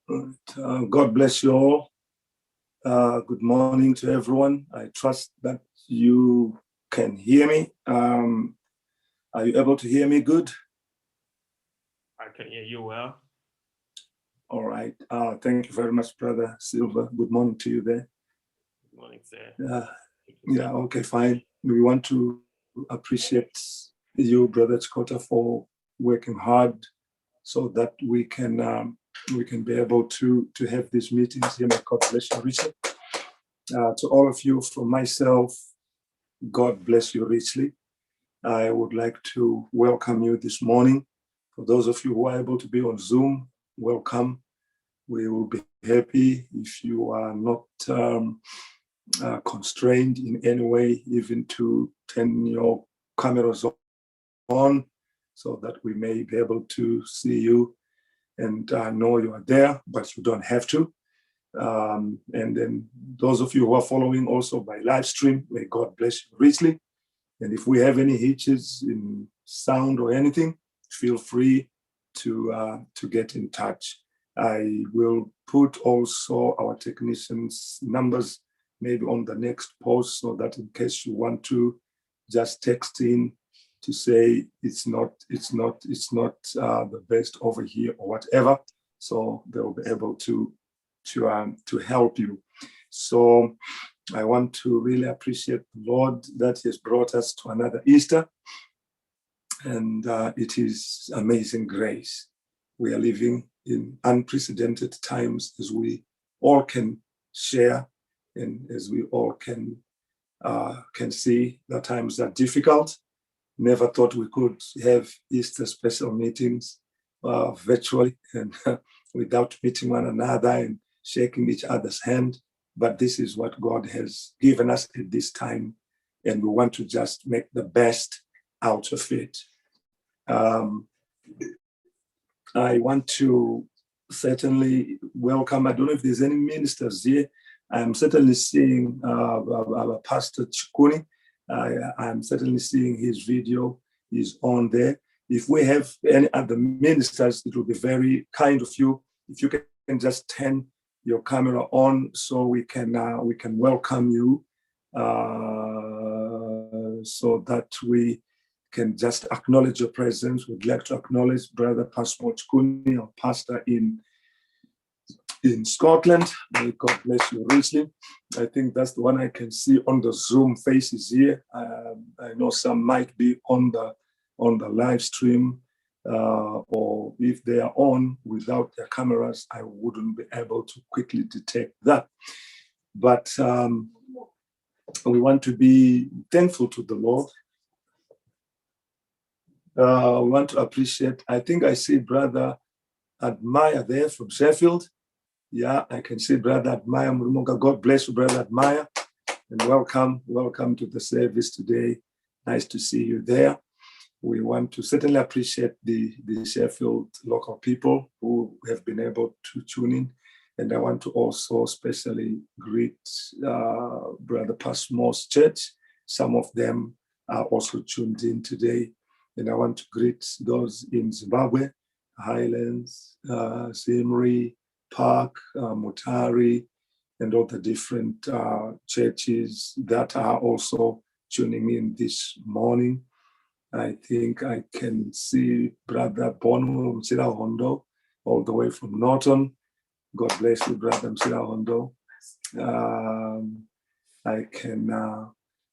God bless you all. Good morning to everyone. I trust that you can hear me. Are you able to hear me good? I can hear you well. All right. Thank you very much, Brother Silva. Good morning to you there. Good morning, sir. Yeah, okay, fine. We want to appreciate you, Brother Chikota, for working hard so that we can be able to have these meetings here. May God bless you richly. To all of you, from myself, God bless you richly. I would like to welcome you this morning. For those of you who are able to be on Zoom, welcome. We will be happy if you are not constrained in any way, even to turn your cameras on so that we may be able to see you and know you are there, but you don't have to. And then those of you who are following also by live stream, may God bless you richly. And if we have any hitches in sound or anything, feel free to get in touch. I will put also our technicians' numbers maybe on the next post so that in case you want to just text in to say it's not the best over here or whatever, so they'll be able to help you. So I want to really appreciate the Lord that He has brought us to another Easter, and it is amazing grace. We are living in unprecedented times, as we all can share, and as we all can see. The times are difficult. Never thought we could have Easter special meetings virtually and without meeting one another and shaking each other's hand. But this is what God has given us at this time, and we want to just make the best out of it. I want to certainly welcome, I don't know if there's any ministers here. I'm certainly seeing Pastor Chikuni. I'm certainly seeing his video is on there. If we have any other ministers, it will be very kind of you if you can just turn your camera on so we can welcome you, so that we can just acknowledge your presence. We'd like to acknowledge Brother Pastor Chikuni, our pastor in Scotland. May God bless you richly. I think that's the one I can see on the Zoom faces here. I know some might be on the live stream, or if they are on without their cameras, I wouldn't be able to quickly detect that. But we want to be thankful to the Lord. We want to appreciate. I think I see Brother Admire there from Sheffield. Yeah, I can see Brother Admire Murumoga. God bless you, Brother Admire, and welcome to the service today. Nice to see you there. We want to certainly appreciate the Sheffield local people who have been able to tune in. And I want to also especially greet Brother Pasmore's church. Some of them are also tuned in today. And I want to greet those in Zimbabwe, Highlands, Simri, Park, Mutari, and all the different churches that are also tuning in this morning. I think I can see Brother Bono Msira Hondo all the way from Norton. God bless you, Brother Msira Hondo.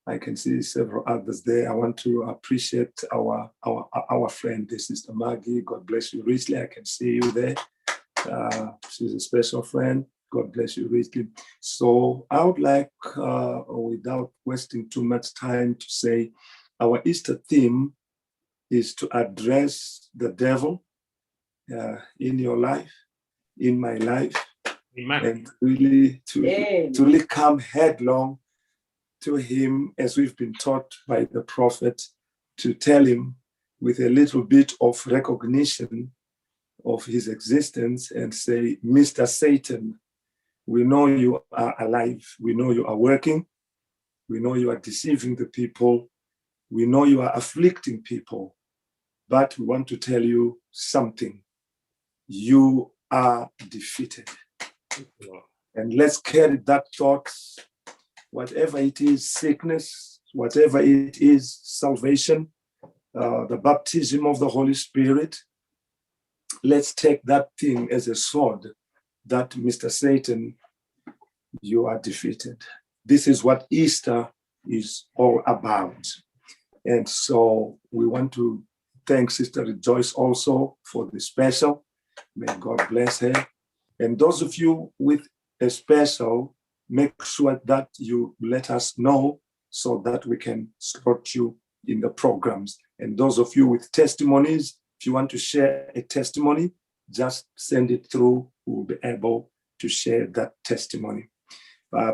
I can see several others there. I want to appreciate our friend, Sister Maggie. God bless you richly. I can see you there. She's a special friend. God bless you richly. So I would like, without wasting too much time, to say our Easter theme is to address the devil in your life, in my life. Amen. And really to come headlong to him, as we've been taught by the prophet, to tell him with a little bit of recognition of his existence and say, Mr. Satan, we know you are alive. We know you are working. We know you are deceiving the people. We know you are afflicting people. But we want to tell you something. You are defeated. Thank you, Lord. And let's carry that thought, whatever it is, sickness, whatever it is, salvation, the baptism of the Holy Spirit. Let's take that thing as a sword that, Mr. Satan, you are defeated. This is what Easter is all about. And so we want to thank Sister Rejoice also for the special. May God bless her. And those of you with a special, make sure that you let us know so that we can slot you in the programs. And those of you with testimonies, if you want to share a testimony, just send it through. We'll be able to share that testimony.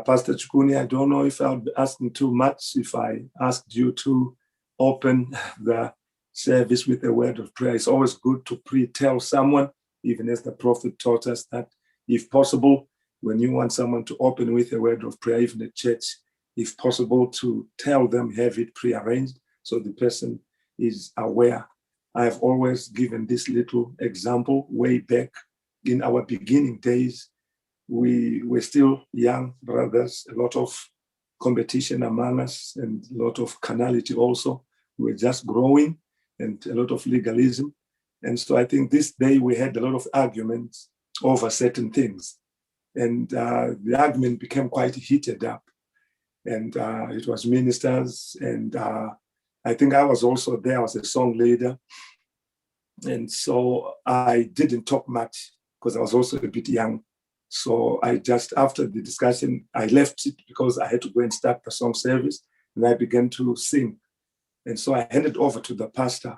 Pastor Chukuni, I don't know if I'll be asking too much if I asked you to open the service with a word of prayer. It's always good to pre-tell someone, even as the prophet taught us that if possible, when you want someone to open with a word of prayer, even a church, if possible, to tell them, have it pre-arranged so the person is aware. I've always given this little example way back in our beginning days. We were still young brothers, a lot of competition among us and a lot of carnality also. We were just growing and a lot of legalism. And so I think this day we had a lot of arguments over certain things. And the argument became quite heated up. And it was ministers. And I think I was also there. I was a song leader. And so I didn't talk much because I was also a bit young. So I just, after the discussion, I left it because I had to go and start the song service. And I began to sing. And so I handed over to the pastor.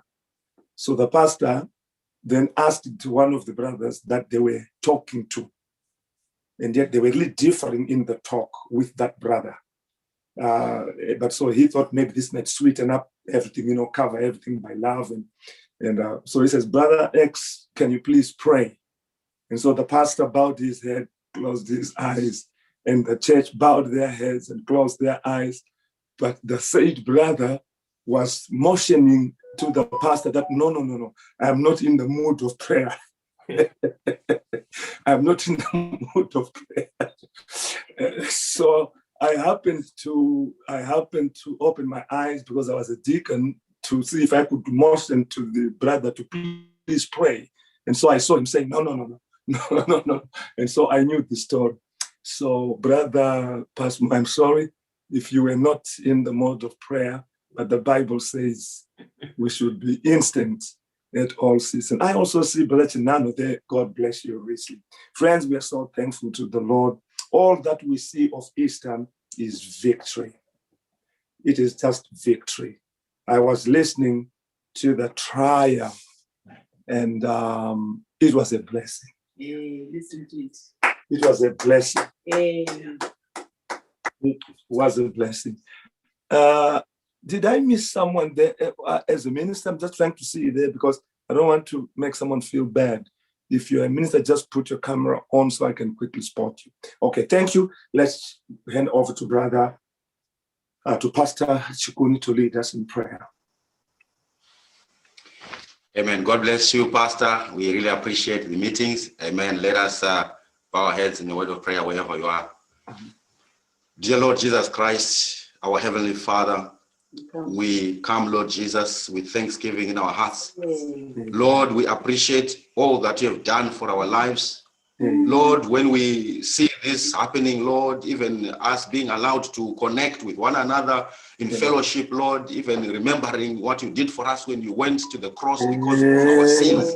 So the pastor then asked to one of the brothers that they were talking to. And yet they were really differing in the talk with that brother. But so he thought maybe this might sweeten up everything, cover everything by love. And so he says, Brother X, can you please pray? And so the pastor bowed his head, closed his eyes, and the church bowed their heads and closed their eyes. But the said brother was motioning to the pastor that, no, I'm not in the mood of prayer. I'm not in the mood of prayer. So I happened to open my eyes because I was a deacon to see if I could motion to the brother to please pray. And so I saw him saying, no. And so I knew the story. So Brother Pastor, I'm sorry if you were not in the mode of prayer, but the Bible says we should be instant at all seasons. I also see Brother Chinano there. God bless you richly. Friends, we are so thankful to the Lord. All that we see of Easter is victory. It is just victory. I was listening to the triumph, and it was a blessing. Listen to it. It was a blessing. Amen. It was a blessing. Did I miss someone there as a minister? I'm just trying to see you there because I don't want to make someone feel bad. If you're a minister, just put your camera on so I can quickly spot you. Okay, thank you. Let's hand over to Pastor Chukuni to lead us in prayer. Amen. God bless you, Pastor. We really appreciate the meetings. Amen. Let us bow our heads in the word of prayer wherever you are. Dear Lord Jesus Christ, our Heavenly Father, we come, Lord Jesus, with thanksgiving in our hearts. Lord, we appreciate all that you have done for our lives. Lord, when we see this happening, Lord, even us being allowed to connect with one another in fellowship, Lord, even remembering what you did for us when you went to the cross because of our sins.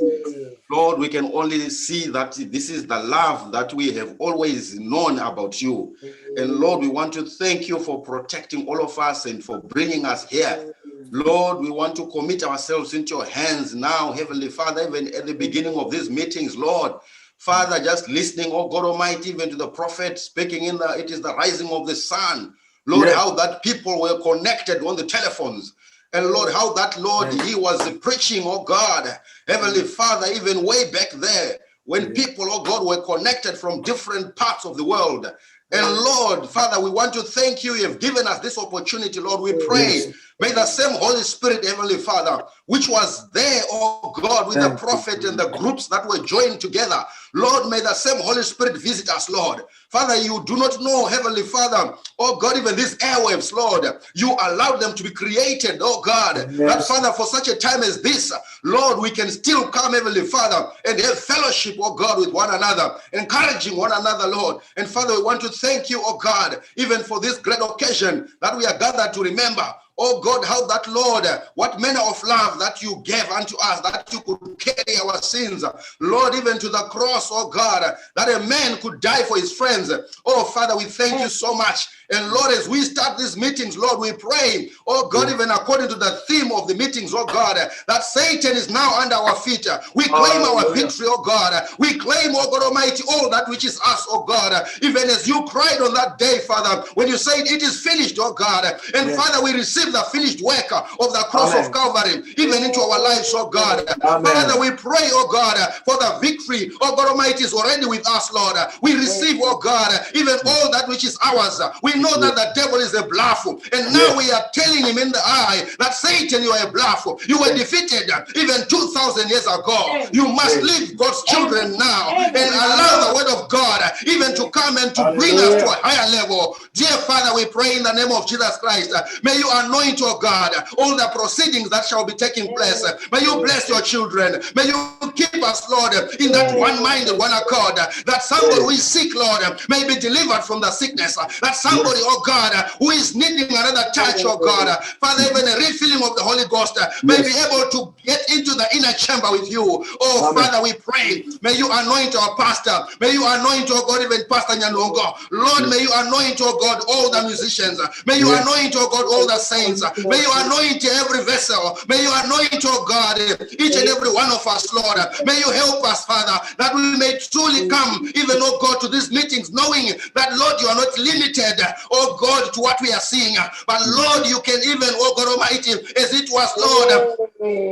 Lord, we can only see that this is the love that we have always known about you. And Lord, we want to thank you for protecting all of us and for bringing us here. Lord, we want to commit ourselves into your hands now, Heavenly Father, even at the beginning of these meetings, Lord. Father, just listening, oh God Almighty, even to the prophet speaking it is the rising of the sun. Lord, how that people were connected on the telephones. And Lord, how that, Lord, he was preaching, oh God, Heavenly Father, even way back there, when people, oh God, were connected from different parts of the world. And Lord, Father, we want to thank you. You have given us this opportunity, Lord. We pray, May the same Holy Spirit, Heavenly Father, which was there, oh God, with the Thank you, prophet and the groups that were joined together, Lord, may the same Holy Spirit visit us, Lord. Father, you do not know, Heavenly Father, oh God, even these airwaves, Lord, you allowed them to be created, oh God, that Yes. Father, for such a time as this, Lord, we can still come, Heavenly Father, and have fellowship, oh God, with one another, encouraging one another, Lord. And Father, we want to thank you, oh God, even for this great occasion that we are gathered to remember. Oh God, how that, Lord, what manner of love that you gave unto us, that you could carry our sins, Lord, even to the cross, oh God, that a man could die for his friends. Oh Father, we thank you so much. And Lord, as we start these meetings, Lord, we pray, oh God, even according to the theme of the meetings, oh God, that Satan is now under our feet. We claim our Hallelujah. victory, oh God. We claim, oh God Almighty, all that which is us, oh God. Even as you cried on that day, Father, when you said it is finished, oh God. And Yes. Father, we receive the finished work of the cross Amen. of Calvary, even into our lives, oh God. Amen. Father, we pray, oh God, for the victory, oh God Almighty, is already with us, Lord. We receive, oh God, even all that which is ours. We know that the devil is a bluff, and now Yes. we are telling him in the eye that Satan, you are a bluff. You were defeated even 2,000 years ago. You must leave God's children now and allow the word of God even to come and to bring us to a higher level. Dear Father, we pray in the name of Jesus Christ. May you anoint, oh God, all the proceedings that shall be taking place. May you bless your children. May you keep us, Lord, in that one mind and one accord. That somebody who is sick, Lord, may be delivered from the sickness. That somebody, oh God, who is needing another touch, oh God, Father, even a refilling of the Holy Ghost, may be able to get into the inner chamber with you. Oh Amen. Father, we pray. May you anoint our pastor. May you anoint, oh God, even Pastor Nyanongo. Lord, may you anoint, oh God, all the musicians. May you Yes. anoint, oh God, all the saints. May you anoint every vessel. May you anoint, oh God, each and every one of us, Lord. May you help us, Father, that we may truly come, even, oh God, to these meetings, knowing that, Lord, you are not limited, oh God, to what we are seeing. But, Lord, you can even, oh God Almighty, as it was, Lord,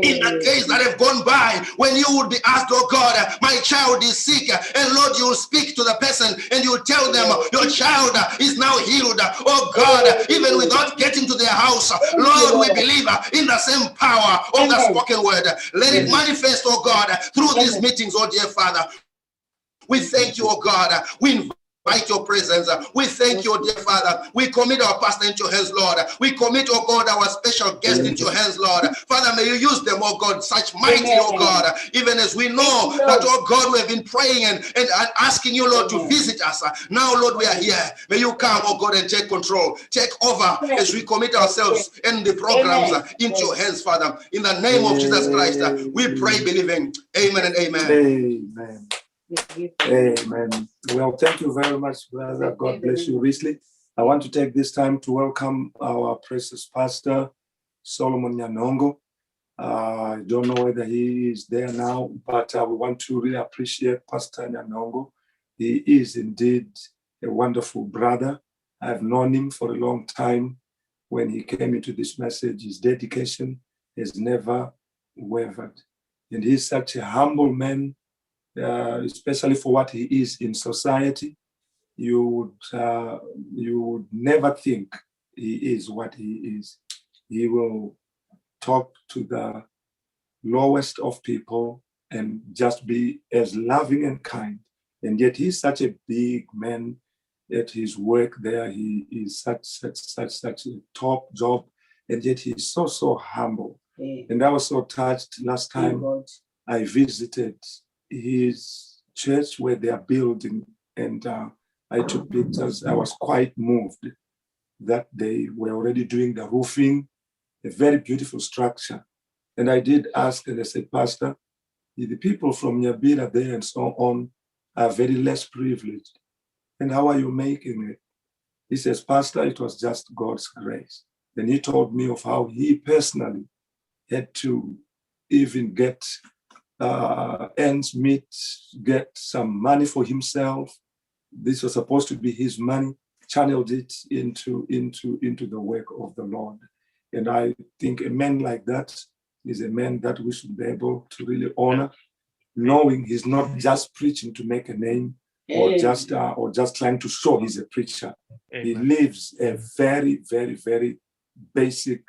in the days that have gone by, when you would be asked, oh God, my child is sick, and Lord, you will speak to the person and you will tell them, your child is now healed. Oh God, even without getting to their house, Lord, we believe in the same power of the spoken word. Let it manifest, oh God, through these meetings, oh dear Father. We thank you, oh God. We invite your presence. We thank you, dear Father. We commit our pastor into your hands, Lord. We commit, oh God, our special guest into your hands, Lord. Father, may you use them, oh God, such mighty, oh God, even as we know that, oh God, we have been praying and asking you, Lord, to visit us. Now, Lord, we are here. May you come, oh God, and take control. Take over as we commit ourselves and the programs into your hands, Father. In the name of Jesus Christ, we pray, believing. Amen and amen. Amen. Amen. Well, thank you very much, brother. God bless you richly. I want to take this time to welcome our precious pastor, Solomon Nyanongo. I don't know whether he is there now, but we want to really appreciate Pastor Nyanongo. He is indeed a wonderful brother. I've known him for a long time. When he came into this message, his dedication has never wavered. And he's such a humble man, especially for what he is in society. You would never think he is what he is. He will talk to the lowest of people and just be as loving and kind. And yet he's such a big man at his work there. He is such a top job, and yet he's so humble. And I was so touched last time I visited his church where they are building, and I took pictures. I was quite moved that they were already doing the roofing, a very beautiful structure. And I did ask, and I said, Pastor, the people from Nyabira there and so on are very less privileged. And how are you making it? He says, Pastor, it was just God's grace. Then he told me of how he personally had to even get ends meet, get some money for himself. This was supposed to be his money, channeled it into the work of the Lord. And I think a man like that is a man that we should be able to really honor, knowing he's not just preaching to make a name or just trying to show he's a preacher. He lives a very, very, very basic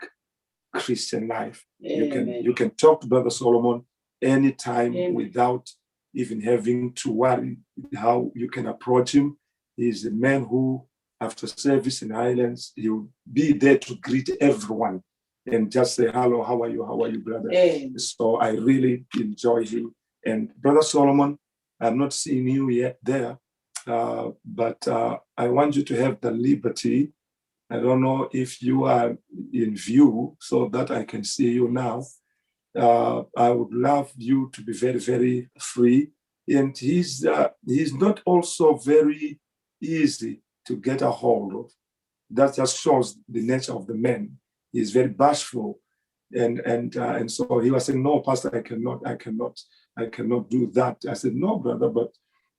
Christian life. Amen. You can talk to Brother Solomon anytime Amen. without even having to worry how you can approach him. He's a man who, after service in Highlands, he'll be there to greet everyone and just say, hello, how are you, brother? Amen. So I really enjoy him. And Brother Solomon, I'm not seeing you yet there, but I want you to have the liberty. I don't know if you are in view so that I can see you now. I would love you to be very, very free. And he's not also very easy to get a hold of. That just shows the nature of the man. He's very bashful. And so he was saying, no, Pastor, I cannot do that. I said, no, brother, but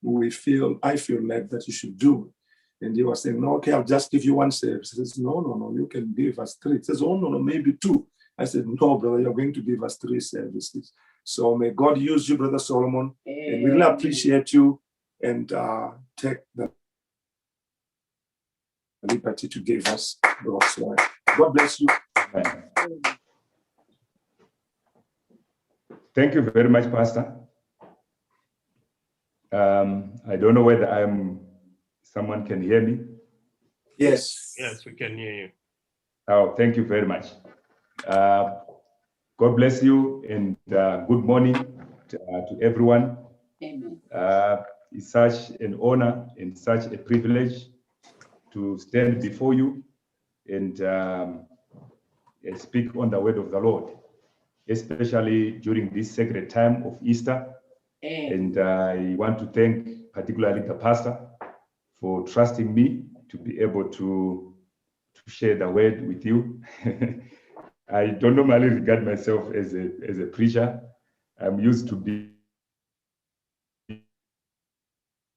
I feel like that you should do it. And he was saying, no, okay, I'll just give you one service. He says, no, you can give us 3. He says, oh, no, maybe 2. I said, no, brother, you're going to give us 3 services. So may God use you, Brother Solomon. And we really appreciate you and take the liberty to give us God's word. God bless you. Thank you very much, Pastor. I don't know whether someone can hear me. Yes. Yes, we can hear you. Oh, thank you very much. God bless you and good morning to everyone. Amen. It's such an honor and such a privilege to stand before you and speak on the word of the Lord, especially during this sacred time of Easter. Amen. And I want to thank particularly the pastor for trusting me to be able to share the word with you. I don't normally regard myself as a preacher. I'm used to being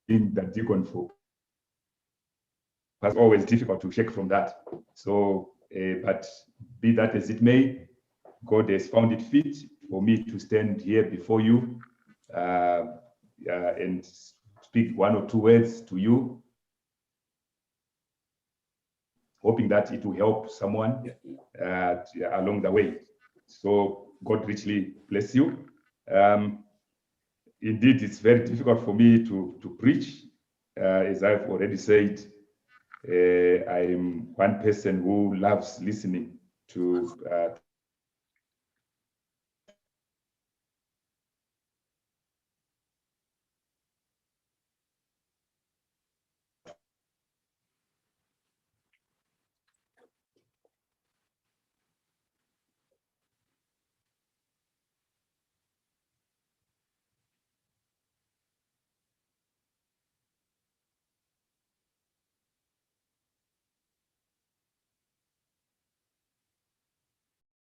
the deacon for. It's always difficult to shake from that. So, but be that as it may, God has found it fit for me to stand here before you and speak 1 or 2 words to you, hoping that it will help someone along the way. So God richly bless you. Indeed, it's very difficult for me to preach. As I've already said, I am one person who loves listening to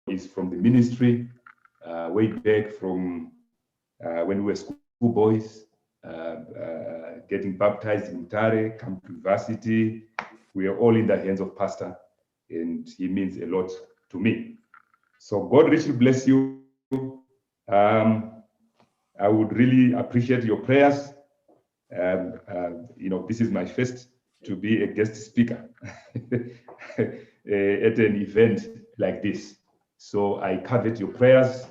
is from the ministry, way back from when we were schoolboys, getting baptized in Tare, come to university. We are all in the hands of Pastor, and he means a lot to me. So God richly bless you. I would really appreciate your prayers. This is my first to be a guest speaker at an event like this. So I covet your prayers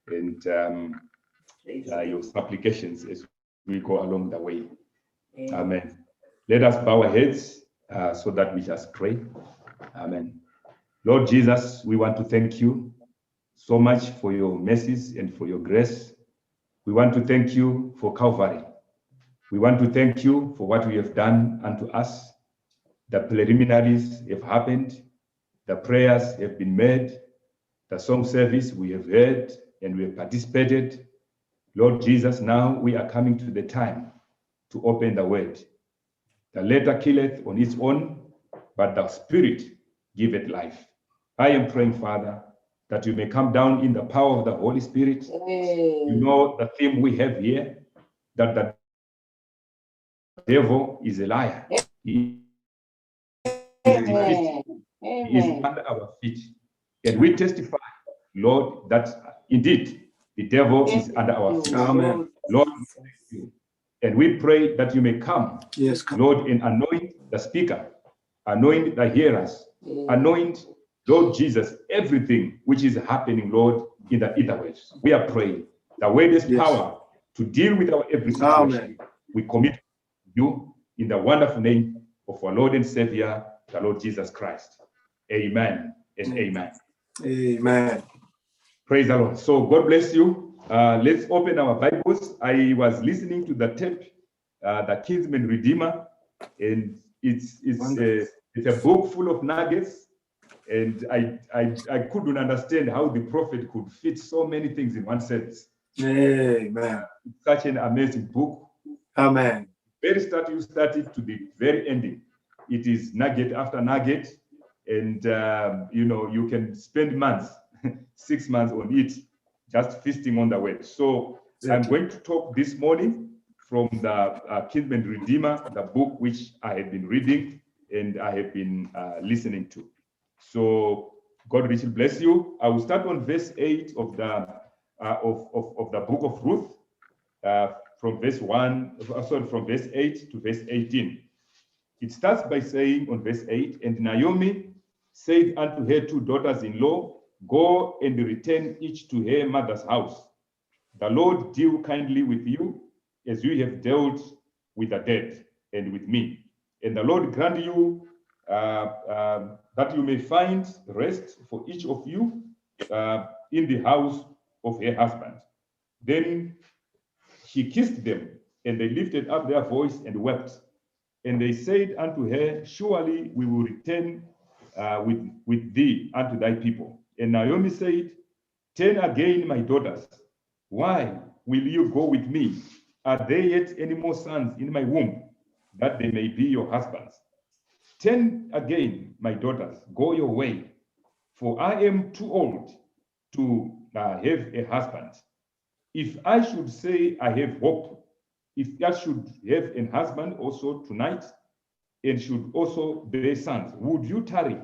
and your supplications as we go along the way. Amen. Let us bow our heads so that we just pray. Amen. Lord Jesus, we want to thank you so much for your mercies and for your grace. We want to thank you for Calvary. We want to thank you for what you have done unto us. The preliminaries have happened. The prayers have been made. The song service we have heard and we have participated. Lord Jesus, now we are coming to the time to open the word. The letter killeth on its own, but the Spirit giveth life. I am praying, Father, that you may come down in the power of the Holy Spirit. You know the theme we have here, that the devil is a liar. He is under our feet. And we testify, Lord, that indeed the devil is under our feet. Amen. Lord, we thank you. And we pray that you may come, Yes, come. Lord, and anoint the speaker, anoint the hearers, anoint Lord Jesus, everything which is happening, Lord, in the either ways, we are praying. The way there's Yes. power to deal with our every situation, we commit to you in the wonderful name of our Lord and Savior, the Lord Jesus Christ. Amen and amen. Amen. Praise the Lord. So God bless you. Let's open our Bibles. I was listening to the tape, the Kinsman Redeemer, and it's a book full of nuggets. And I couldn't understand how the prophet could fit so many things in one sentence. Amen. It's such an amazing book. Amen. Very start, you started to the very ending. It is nugget after nugget, and you can spend months, 6 months on it, just feasting on the word. So I'm going to talk this morning from the Kinsman Redeemer, the book which I have been reading and I have been listening to. So God richly bless you. I will start on verse 8 of the book of Ruth, from verse 8 to verse 18. It starts by saying on verse 8, and Naomi said unto her 2 daughters-in-law, go and return each to her mother's house. The Lord deal kindly with you as you have dealt with the dead and with me. And the Lord grant you that you may find rest for each of you in the house of her husband. Then she kissed them, and they lifted up their voice and wept. And they said unto her, surely we will return with thee unto thy people. And Naomi said, turn again, my daughters. Why will you go with me? Are there yet any more sons in my womb, that they may be your husbands? Turn again, my daughters, go your way, for I am too old to have a husband. If I should say I have hope, if I should have a husband also tonight, and should also bear sons, would you tarry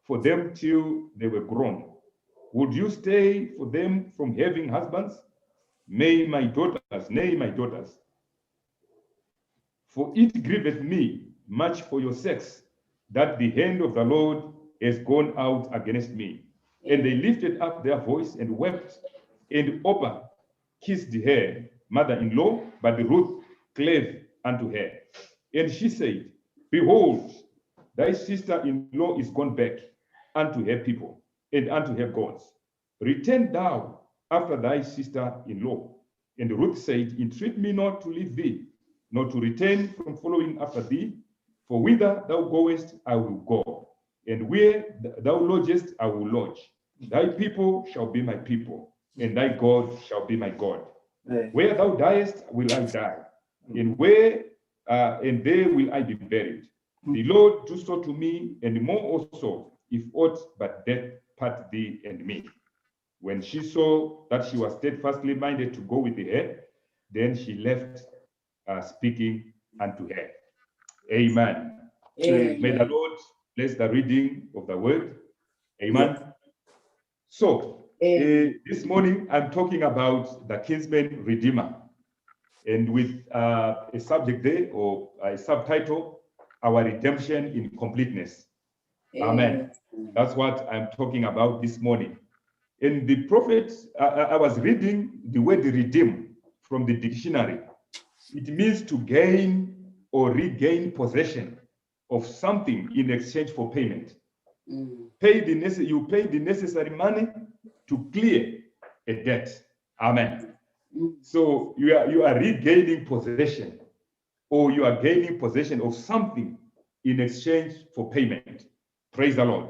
for them till they were grown? Would you stay for them from having husbands? Nay, my daughters, for it grieveth me much for your sakes, that the hand of the Lord has gone out against me. And they lifted up their voice and wept, and Orpah kissed her mother-in-law, but Ruth clave unto her. And she said, behold, thy sister-in-law is gone back unto her people and unto her gods. Return thou after thy sister-in-law. And Ruth said, entreat me not to leave thee, nor to return from following after thee, for whither thou goest, I will go, and where thou lodgest, I will lodge. Thy people shall be my people, and thy God shall be my God. Where thou diest, will I die, and there will I be buried. The Lord do so to me, and more also, if aught but death part thee and me. When she saw that she was steadfastly minded to go with her, then she left speaking unto her. Amen. Amen. May the Lord bless the reading of the word. Amen. So, this morning I'm talking about the Kinsman Redeemer, and with a subject there, or a subtitle, Our Redemption in Completeness. Amen. That's what I'm talking about this morning. In the prophet, I was reading the word redeem from the dictionary. It means to gain or regain possession of something in exchange for payment. You pay the necessary money to clear a debt. Amen. So you are regaining possession, or you are gaining possession of something in exchange for payment. Praise the Lord.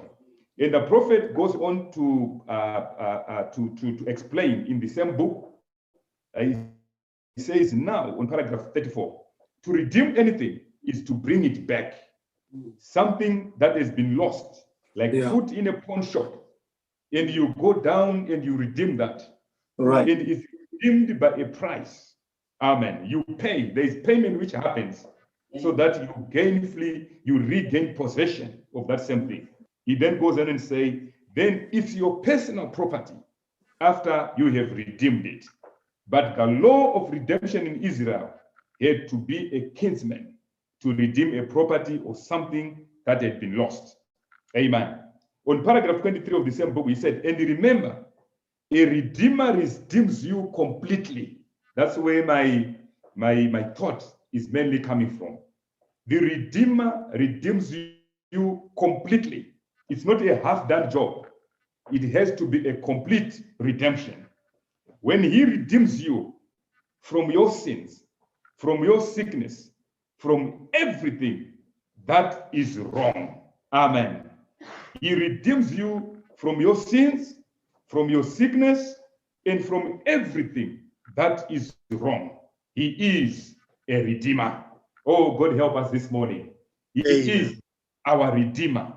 And the prophet goes on to explain in the same book. He says now on paragraph 34, to redeem anything is to bring it back. Something that has been lost, like food in a pawn shop, and you go down and you redeem that. Right. And it's redeemed by a price. Amen. You pay. There is payment which happens so that you regain possession of that same thing. He then goes on and say, then it's your personal property after you have redeemed it. But the law of redemption in Israel had to be a kinsman to redeem a property or something that had been lost. Amen. on paragraph 23 of the same book, he said, and remember, a redeemer redeems you completely. That's where my thought is mainly coming from. The redeemer redeems you completely. It's not a half-done job. It has to be a complete redemption. When he redeems you from your sins, from your sickness, from everything that is wrong. Amen. He redeems you from your sins, from your sickness, and from everything that is wrong. He is a redeemer. Oh, God help us this morning. He is our redeemer,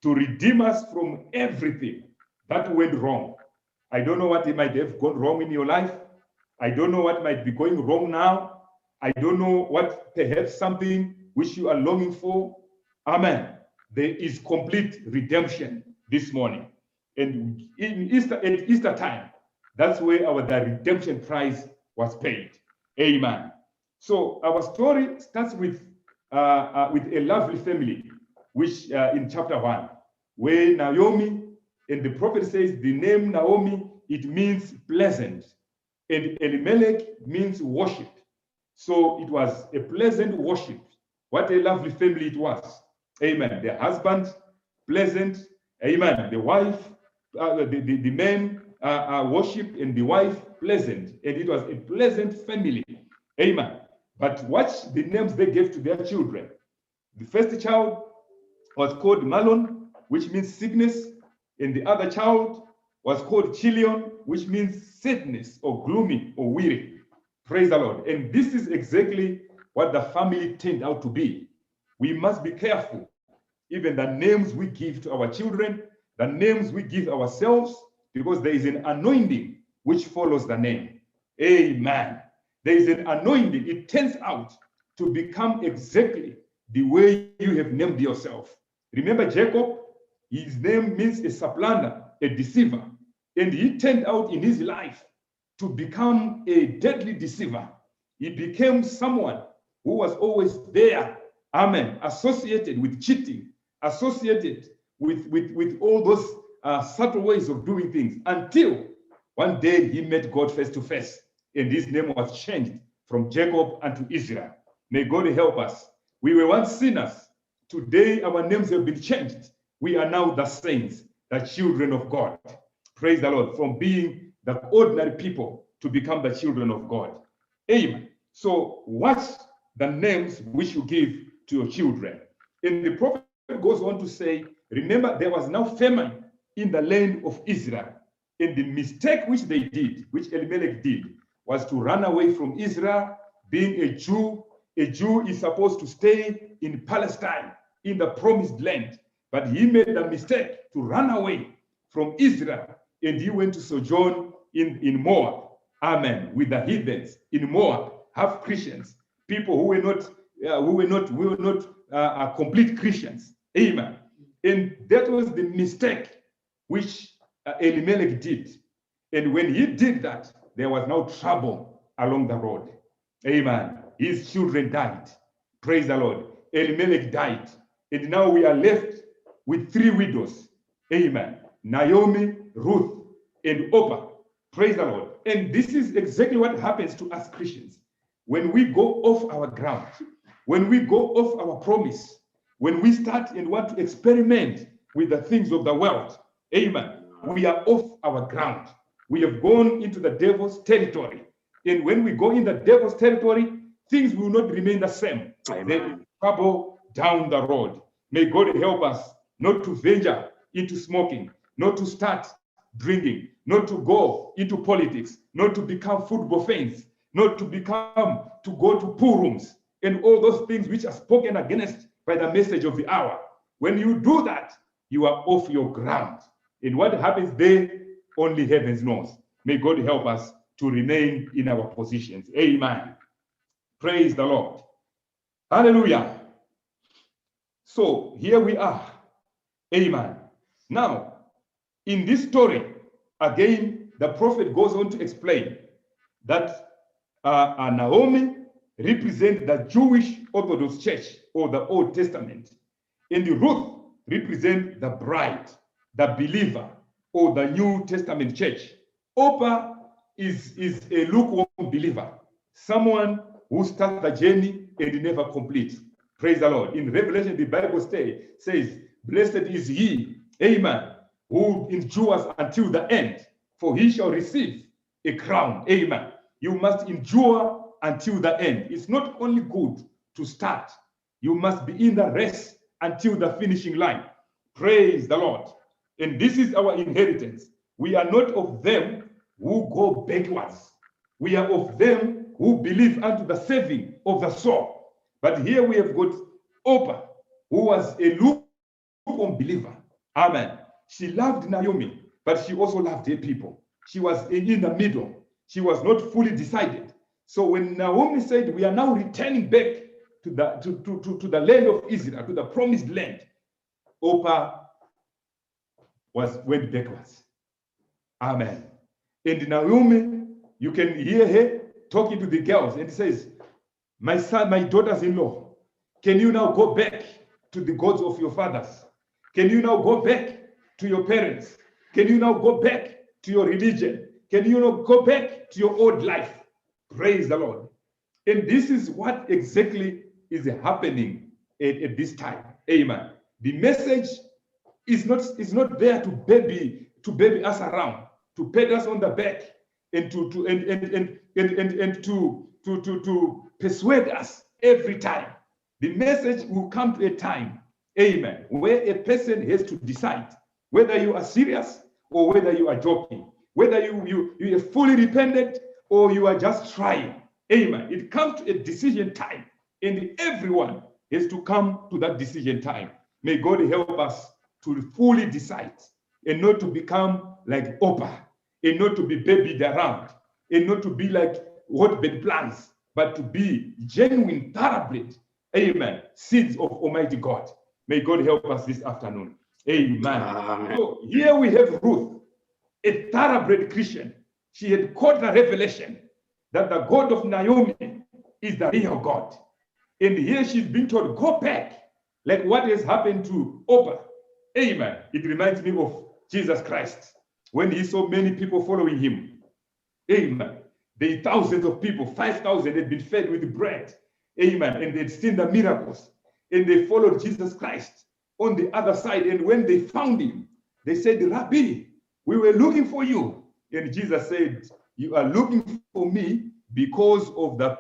to redeem us from everything that went wrong. I don't know what might have gone wrong in your life. I don't know what might be going wrong now. I don't know what, perhaps something which you are longing for. Amen. There is complete redemption this morning. And in Easter, at Easter time, that's where the redemption price was paid. Amen. So our story starts with a lovely family, which in chapter 1, where Naomi, and the prophet says the name Naomi, it means pleasant, and Elimelech means worship. So it was a pleasant worship. What a lovely family it was. Amen. The husband, pleasant. Amen. The wife, the man worship, and the wife, pleasant. And it was a pleasant family. Amen. But watch the names they gave to their children. The first child was called Malon, which means sickness. And the other child was called Chilion, which means sadness or gloomy or weary. Praise the Lord. And this is exactly what the family turned out to be. We must be careful. Even the names we give to our children, the names we give ourselves, because there is an anointing which follows the name. Amen. There is an anointing. It turns out to become exactly the way you have named yourself. Remember Jacob? His name means a supplanter, a deceiver. And he turned out in his life to become a deadly deceiver. He became someone who was always there, amen, associated with cheating, associated with all those subtle ways of doing things, until one day he met God face to face, and his name was changed from Jacob unto Israel. May God help us. We were once sinners. Today our names have been changed. We are now the saints, the children of God. Praise the Lord. From being the ordinary people to become the children of God. Amen. So watch the names which you give to your children. And the prophet goes on to say, remember, there was now famine in the land of Israel. And the mistake which they did, which Elimelech did, was to run away from Israel. Being a Jew is supposed to stay in Palestine, in the promised land. But he made the mistake to run away from Israel, and he went to sojourn in Moab. Amen. With the heathens in Moab, half Christians, people who were not complete Christians. Amen. And that was the mistake which Elimelech did. And when he did that, there was no trouble along the road. Amen. His children died. Praise the Lord. Elimelech died. And now we are left with 3 widows. Amen. Naomi, Ruth, and Orpah. Praise the Lord. And this is exactly what happens to us Christians. When we go off our ground, when we go off our promise, when we start and want to experiment with the things of the world, amen, we are off our ground. We have gone into the devil's territory. And when we go in the devil's territory, things will not remain the same. There is trouble down the road. May God help us not to venture into smoking, not to start drinking, not to go into politics, not to become football fans, not to go to pool rooms, and all those things which are spoken against by the message of the hour. When you do that, you are off your ground. And what happens there, only heaven knows. May God help us to remain in our positions. Amen. Praise the Lord. Hallelujah. So here we are. Amen. Now, in this story, again, the prophet goes on to explain that Naomi represents the Jewish Orthodox Church or the Old Testament, and Ruth represents the bride, the believer or the New Testament church. Orpah is a lukewarm believer, someone who starts the journey and never completes. Praise the Lord. In Revelation, the Bible says, blessed is he, amen, who endures until the end, for he shall receive a crown. Amen. You must endure until the end. It's not only good to start, you must be in the race until the finishing line. Praise the Lord. And this is our inheritance. We are not of them who go backwards. We are of them who believe unto the saving of the soul. But here we have got Orpah, who was a lukewarm believer. Amen. She loved Naomi, but she also loved her people. She was in the middle. She was not fully decided. So when Naomi said, we are now returning back to the land of Israel, to the promised land, Orpah went backwards. Amen. And Naomi, you can hear her talking to the girls, and says, my son, my daughters-in-law, can you now go back to the gods of your fathers? Can you now go back to your parents? Can you now go back to your religion? Can you now go back to your old life? Praise the Lord. And this is what exactly is happening at this time. Amen. The message is not there to baby us around, to pat us on the back, and to persuade us every time. The message will come to a time, amen, where a person has to decide whether you are serious or whether you are joking, whether you are fully repentant or you are just trying. Amen. It comes to a decision time, and everyone has to come to that decision time. May God help us to fully decide and not to become like Orpah, and not to be babied around, and not to be like hotbed plants, but to be genuine, thoroughbred, amen, seeds of Almighty God. May God help us this afternoon. Amen. Amen. So here we have Ruth, a thoroughbred Christian. She had caught the revelation that the God of Naomi is the real God. And here she's been told, go back, like what has happened to Orpah. Amen. It reminds me of Jesus Christ when he saw many people following him. Amen. The thousands of people, 5,000 had been fed with bread. Amen. And they'd seen the miracles. And they followed Jesus Christ on the other side. And when they found him, they said, Rabbi, we were looking for you. And Jesus said, you are looking for me because of the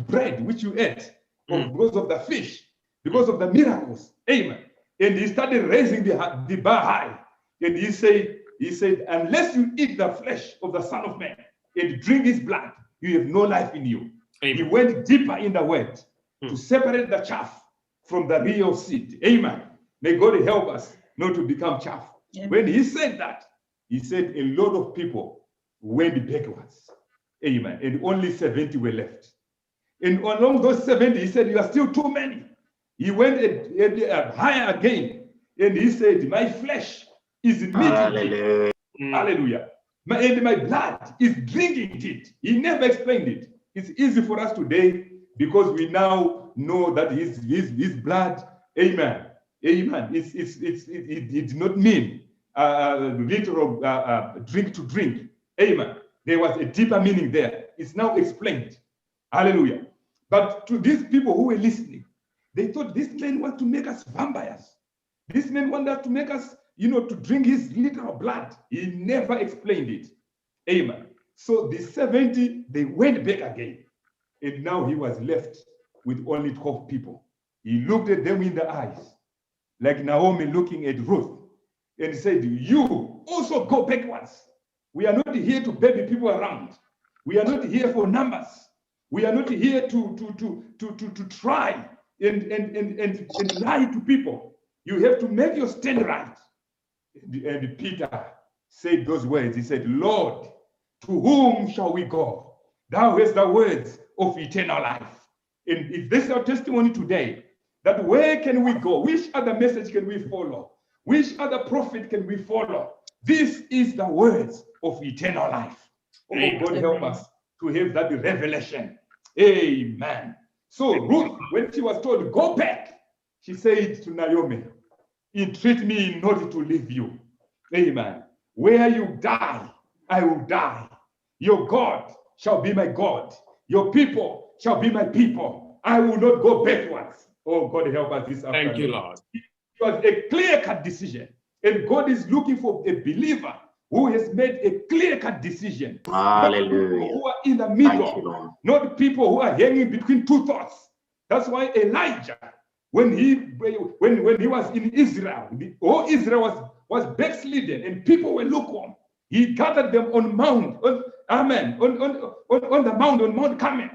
bread which you ate, because of the fish, because of the miracles. Amen. And he started raising the bar high. And he said, unless you eat the flesh of the Son of Man and drink his blood, you have no life in you. Amen. He went deeper in the word to separate the chaff from the real seed. Amen. May God help us not to become chaff. Amen. When he said that, he said a lot of people went backwards. Amen. And only 70 were left. And along those 70, he said, you are still too many. He went higher again. And he said, my flesh is meat. Hallelujah. Hallelujah. And my blood is drinking it. He never explained it. It's easy for us today because we now know that his blood, amen. Amen. It did not mean literal drink to drink. Amen. There was a deeper meaning there. It's now explained. Hallelujah. But to these people who were listening, they thought this man wants to make us vampires. This man wanted to make us, to drink his literal blood. He never explained it. Amen. So the 70, they went back again. And now he was left with only 12 people. He looked at them in the eyes, like Naomi looking at Ruth, and said, you also go backwards. We are not here to baby people around. We are not here for numbers. We are not here to try and lie to people. You have to make your stand right. And Peter said those words. He said, Lord, to whom shall we go? Thou hast the words of eternal life. And if this is our testimony today, that where can we go? Which other message can we follow? Which other prophet can we follow? This is the words of eternal life. Oh, God help us to have that revelation. Amen. So Ruth, when she was told, go back, she said to Naomi, Entreat me not to leave you. Amen. Where you die, I will die. Your God shall be my God. Your people shall be my people. I will not go backwards. Oh, God, help us this afternoon. Thank you, Lord. It was a clear-cut decision. And God is looking for a believer who has made a clear-cut decision. Hallelujah. Not people who are in the Thank you, middle, Lord. not people who are hanging between two thoughts. That's why Elijah, when he was in Israel, all Israel was backslidden and people were lukewarm. He gathered them on Mount, on the mount, on Mount Carmel.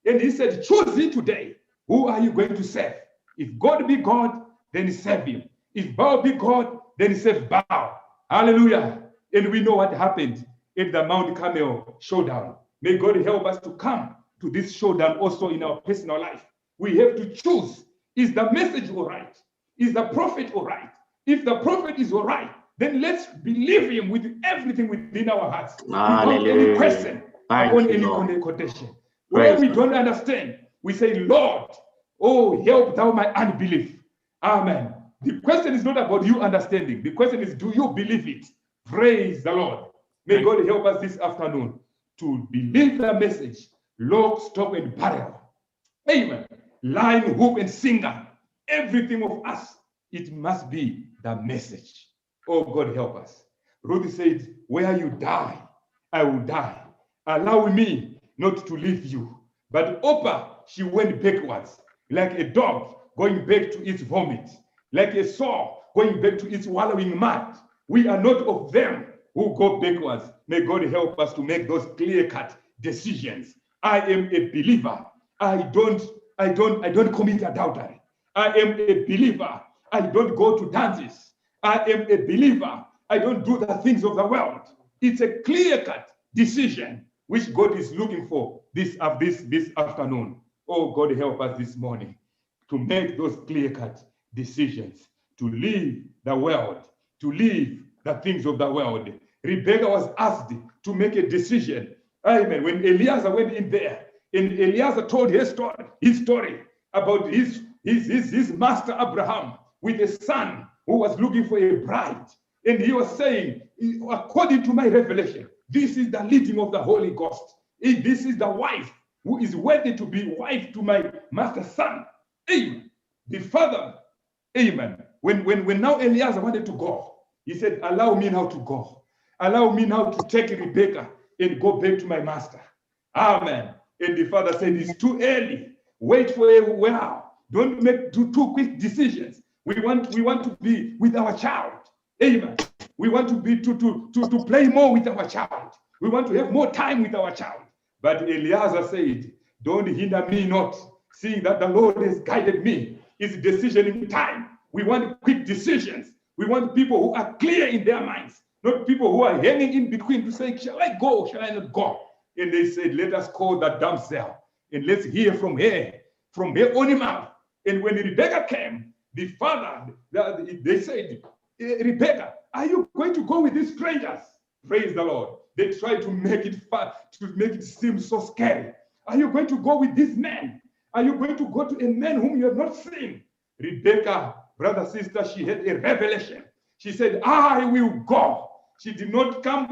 And he said, choose ye today, who are you going to serve? If God be God, then serve him. If Baal be God, then serve Baal. Hallelujah. And we know what happened in the Mount Carmel showdown. May God help us to come to this showdown also in our personal life. We have to choose. Is the message all right? Is the prophet all right? If the prophet is all right, then let's believe him with everything within our hearts. Without any Hallelujah. question, Thank upon you, any Lord. quotation. Where Praise we God. don't understand, we say, Lord, oh, help thou my unbelief. Amen. The question is not about you understanding. The question is, do you believe it? Praise the Lord. May God help us this afternoon to believe the message, lock, stock, and barrel. Amen. Line, hook, and singer. Everything of us, it must be the message. Oh, God, help us. Ruth said, where you die, I will die. Allow me not to leave you. But Oprah, she went backwards, like a dog going back to its vomit, like a sow going back to its wallowing mud. We are not of them who go backwards. May God help us to make those clear-cut decisions. I am a believer. I don't commit adultery. I am a believer. I don't go to dances. I am a believer. I don't do the things of the world. It's a clear-cut decision which God is looking for this afternoon. Oh, God, help us this morning to make those clear-cut decisions, to leave the world, to leave the things of the world. Rebecca was asked to make a decision. Amen. When Eliezer went in there, and Eliezer told his story about his master Abraham with a son who was looking for a bride. And he was saying, according to my revelation, this is the leading of the Holy Ghost. This is the wife who is worthy to be wife to my master's son. Amen. The father, amen. When now Eliezer wanted to go, he said, allow me now to go. Allow me now to take Rebecca and go back to my master. Amen. And the father said, it's too early. Wait for a while. Don't make too quick decisions. We want to be with our child. Amen. We want to be to play more with our child. We want to have more time with our child. But Eliezer said, don't hinder me not, seeing that the Lord has guided me. It's decisioning time. We want quick decisions. We want people who are clear in their minds, not people who are hanging in between to say, shall I go, shall I not go? And they said, let us call that damsel and let's hear from her own mouth. And when Rebecca came, the father, they said, Rebecca, are you going to go with these strangers? Praise the Lord. They tried to make it fun, to make it seem so scary. Are you going to go with this man? Are you going to go to a man whom you have not seen? Rebecca, brother, sister, she had a revelation. She said, I will go. She did not come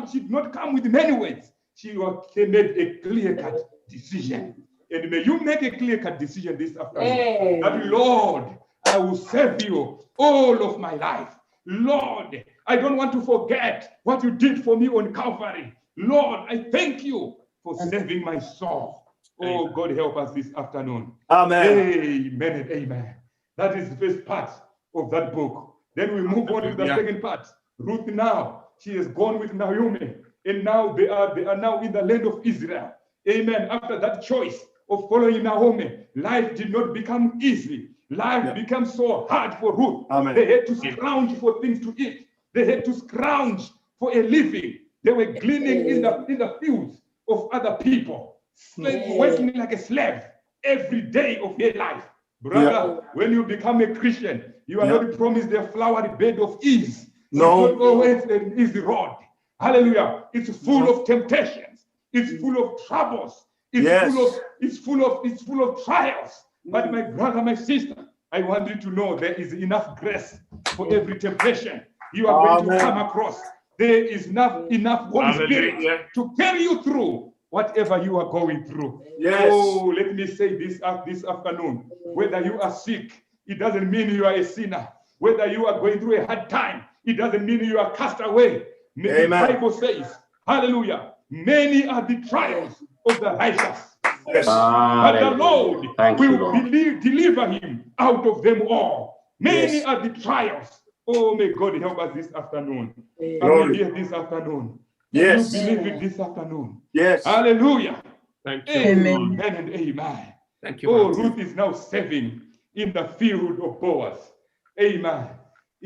with many words. She made a clear-cut decision. And may you make a clear-cut decision this afternoon. That, Lord, I will serve you all of my life. Lord, I don't want to forget what you did for me on Calvary. Lord, I thank you for saving my soul. Oh, God, help us this afternoon. Amen. Amen and amen. That is the first part of that book. Then we move on to the second part. Ruth now, she has gone with Naomi, and now they are now in the land of Israel. Amen. After that choice of following Naomi, life did not become easy. Life becomes so hard for Ruth. Amen. They had to scrounge for things to eat. They had to scrounge for a living. They were gleaning in the fields of other people, working like a slave every day of their life. Brother, when you become a Christian, you are not promised a flowery bed of ease. No. It's not always an easy road. Hallelujah. It's full of temptations. It's full of troubles. It's full of trials. But my brother, my sister, I want you to know there is enough grace for every temptation you are going to Amen. come across. There is enough Holy Spirit Hallelujah. to carry you through whatever you are going through. Yes. Oh, let me say this afternoon, whether you are sick, it doesn't mean you are a sinner. Whether you are going through a hard time, it doesn't mean you are cast away. The Amen. Bible says, hallelujah, many are the trials of the righteous, Yes. but the Lord Thank you, will Lord. deliver him out of them all. Many Yes. are the trials. Oh, may God help us this afternoon. Are Glory. we here this afternoon? Yes. You believe it this afternoon. Yes. Hallelujah. Thank you. Amen and amen. Thank you. Oh, Pastor. Ruth is now serving in the field of Boaz. Amen.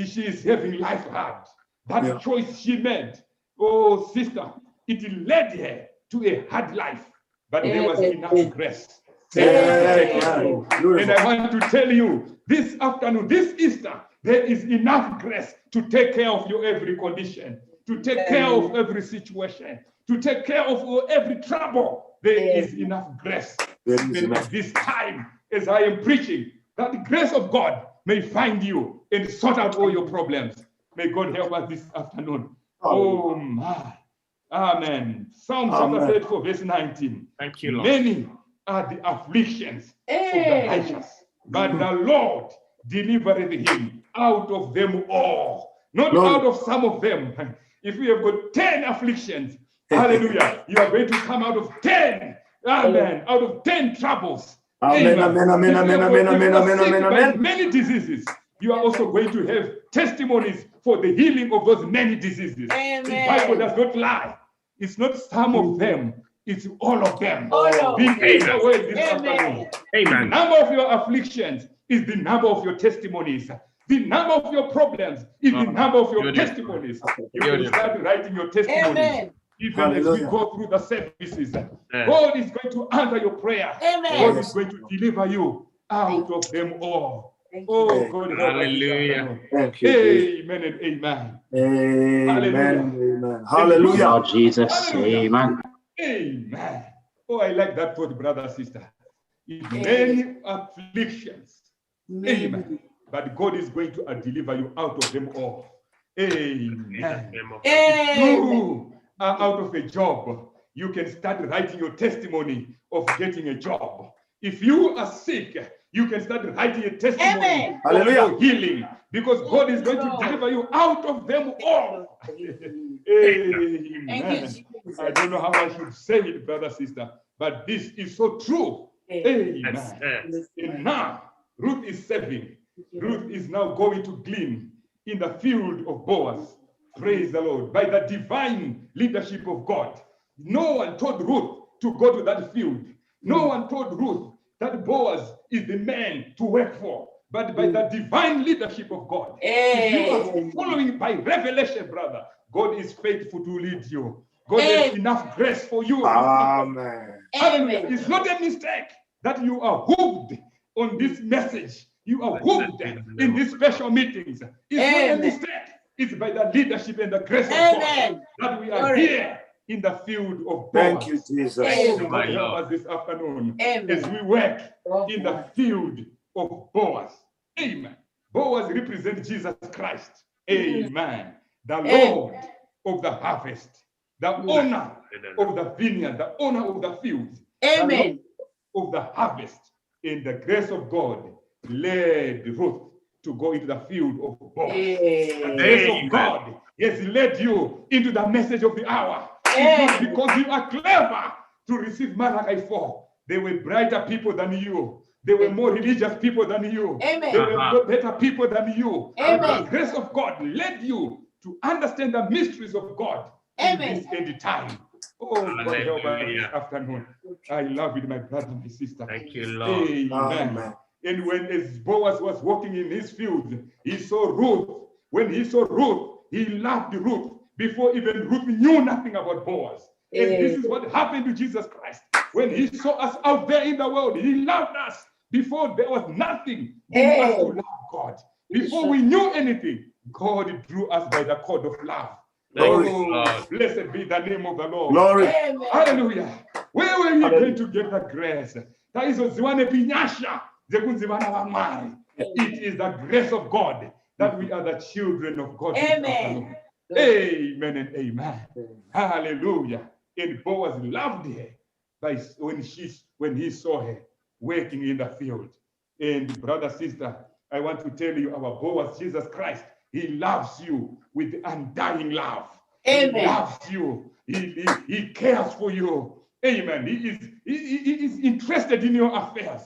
She is having life hard. That Yeah. choice she made, oh sister, it led her to a hard life, but there was enough grace. Amen. And Beautiful. I want to tell you this afternoon, this Easter, there is enough grace to take care of your every condition, to take care of every situation, to take care of every trouble. There is enough grace. There is And enough. at this time, as I am preaching, that the grace of God may find you and sort out all your problems. May God help us this afternoon. Oh my. Amen. Psalm chapter Amen. 34, verse 19. Thank you, Lord. Many are the afflictions of the Hey. righteous, but the Lord delivereth him out of them all. Not Lord. out of some of them. If you have got 10 afflictions, hallelujah, you are going to come out of 10. Amen. Out of 10 troubles. Amen. Amen. Amen. If you Amen. are- Amen. if you Amen. are Amen. sick Amen. by Amen. many diseases, you are also going to have testimonies for the healing of those many diseases. Amen. The Bible does not lie. It's not some of them, it's all of them. All of Be them. aware this Amen. afternoon. The Amen. number of your afflictions is the number of your testimonies. The number of your problems is the number of your Beautiful. testimonies. You can Beautiful. start writing your testimonies. Amen. Even as we Hallelujah. go through the services, Yeah. God is going to answer your prayer. Amen. God is going to deliver you out of them all. Thank you. Oh, God, help us this Hallelujah. afternoon. Thank you. Jesus. Amen and amen. Amen. Amen. Hallelujah. Lord Jesus. Hallelujah. Amen. Amen. Oh, I like that thought, brother, sister. If many afflictions, amen. But God is going to deliver you out of them all. Amen. If Amen. you are out of a job, you can start writing your testimony of getting a job. If you are sick, you can start writing a testimony Amen. of Hallelujah. your healing, because God is going to Lord. deliver you out of them all. Thank you, Amen. Jesus. I don't know how I should say it, brother, sister, but this is so true. Amen. Yes, yes. And now, Ruth is serving. Ruth is now going to glean in the field of Boaz. Praise the Lord. By the divine leadership of God. No one told Ruth to go to that field. No one told Ruth that Boaz is the man to work for. But by the divine leadership of God. If you are following by revelation, brother, God is faithful to lead you. God has enough grace for you. Amen. Hallelujah. It's not a mistake that you are hooked on this message. You are hooked in these special meetings. It's not a Amen. mistake. It's by the leadership and the grace of Amen. God that we are Glory. here in the field of Thank Boaz. you, Jesus. Oh, Amen. God help us this afternoon Amen. as we work in the field of Boaz. Amen. Boaz represents Jesus Christ. Amen. The Lord of the harvest, the owner of the vineyard, the owner of the field, Amen. of the harvest. In the grace of God led Ruth to go into the field of Boaz. The grace of God has led you into the message of the hour. It's not because you are clever to receive Malachi 4. They were brighter people than you. They were more religious people than you. Amen. They were better people than you. Amen. The grace of God led you to understand the mysteries of God in Amen. this end time. Oh, God help us this Hallelujah. afternoon. I love it, my brother, my sister. Thank you, Lord. Amen. Amen. And when as Boaz was walking in his field, he saw Ruth. When he saw Ruth, he loved Ruth before even Ruth knew nothing about Boaz. And this is what happened to Jesus Christ. When he saw us out there in the world, he loved us before there was nothing in us to love God. Before we knew anything, God drew us by the cord of love. Thank you, Oh, Lord. blessed be the name of the Lord. Glory. Amen. Hallelujah. Where were you going to get that grace? It is the grace of God that we are the children of God. this Amen. afternoon. Amen and amen. Hallelujah. And Boaz loved her when he saw her working in the field. And brother, sister, I want to tell you, our Boaz, Jesus Christ, he loves you with undying love. Amen. He loves you. He cares for you. Amen. He is interested in your affairs.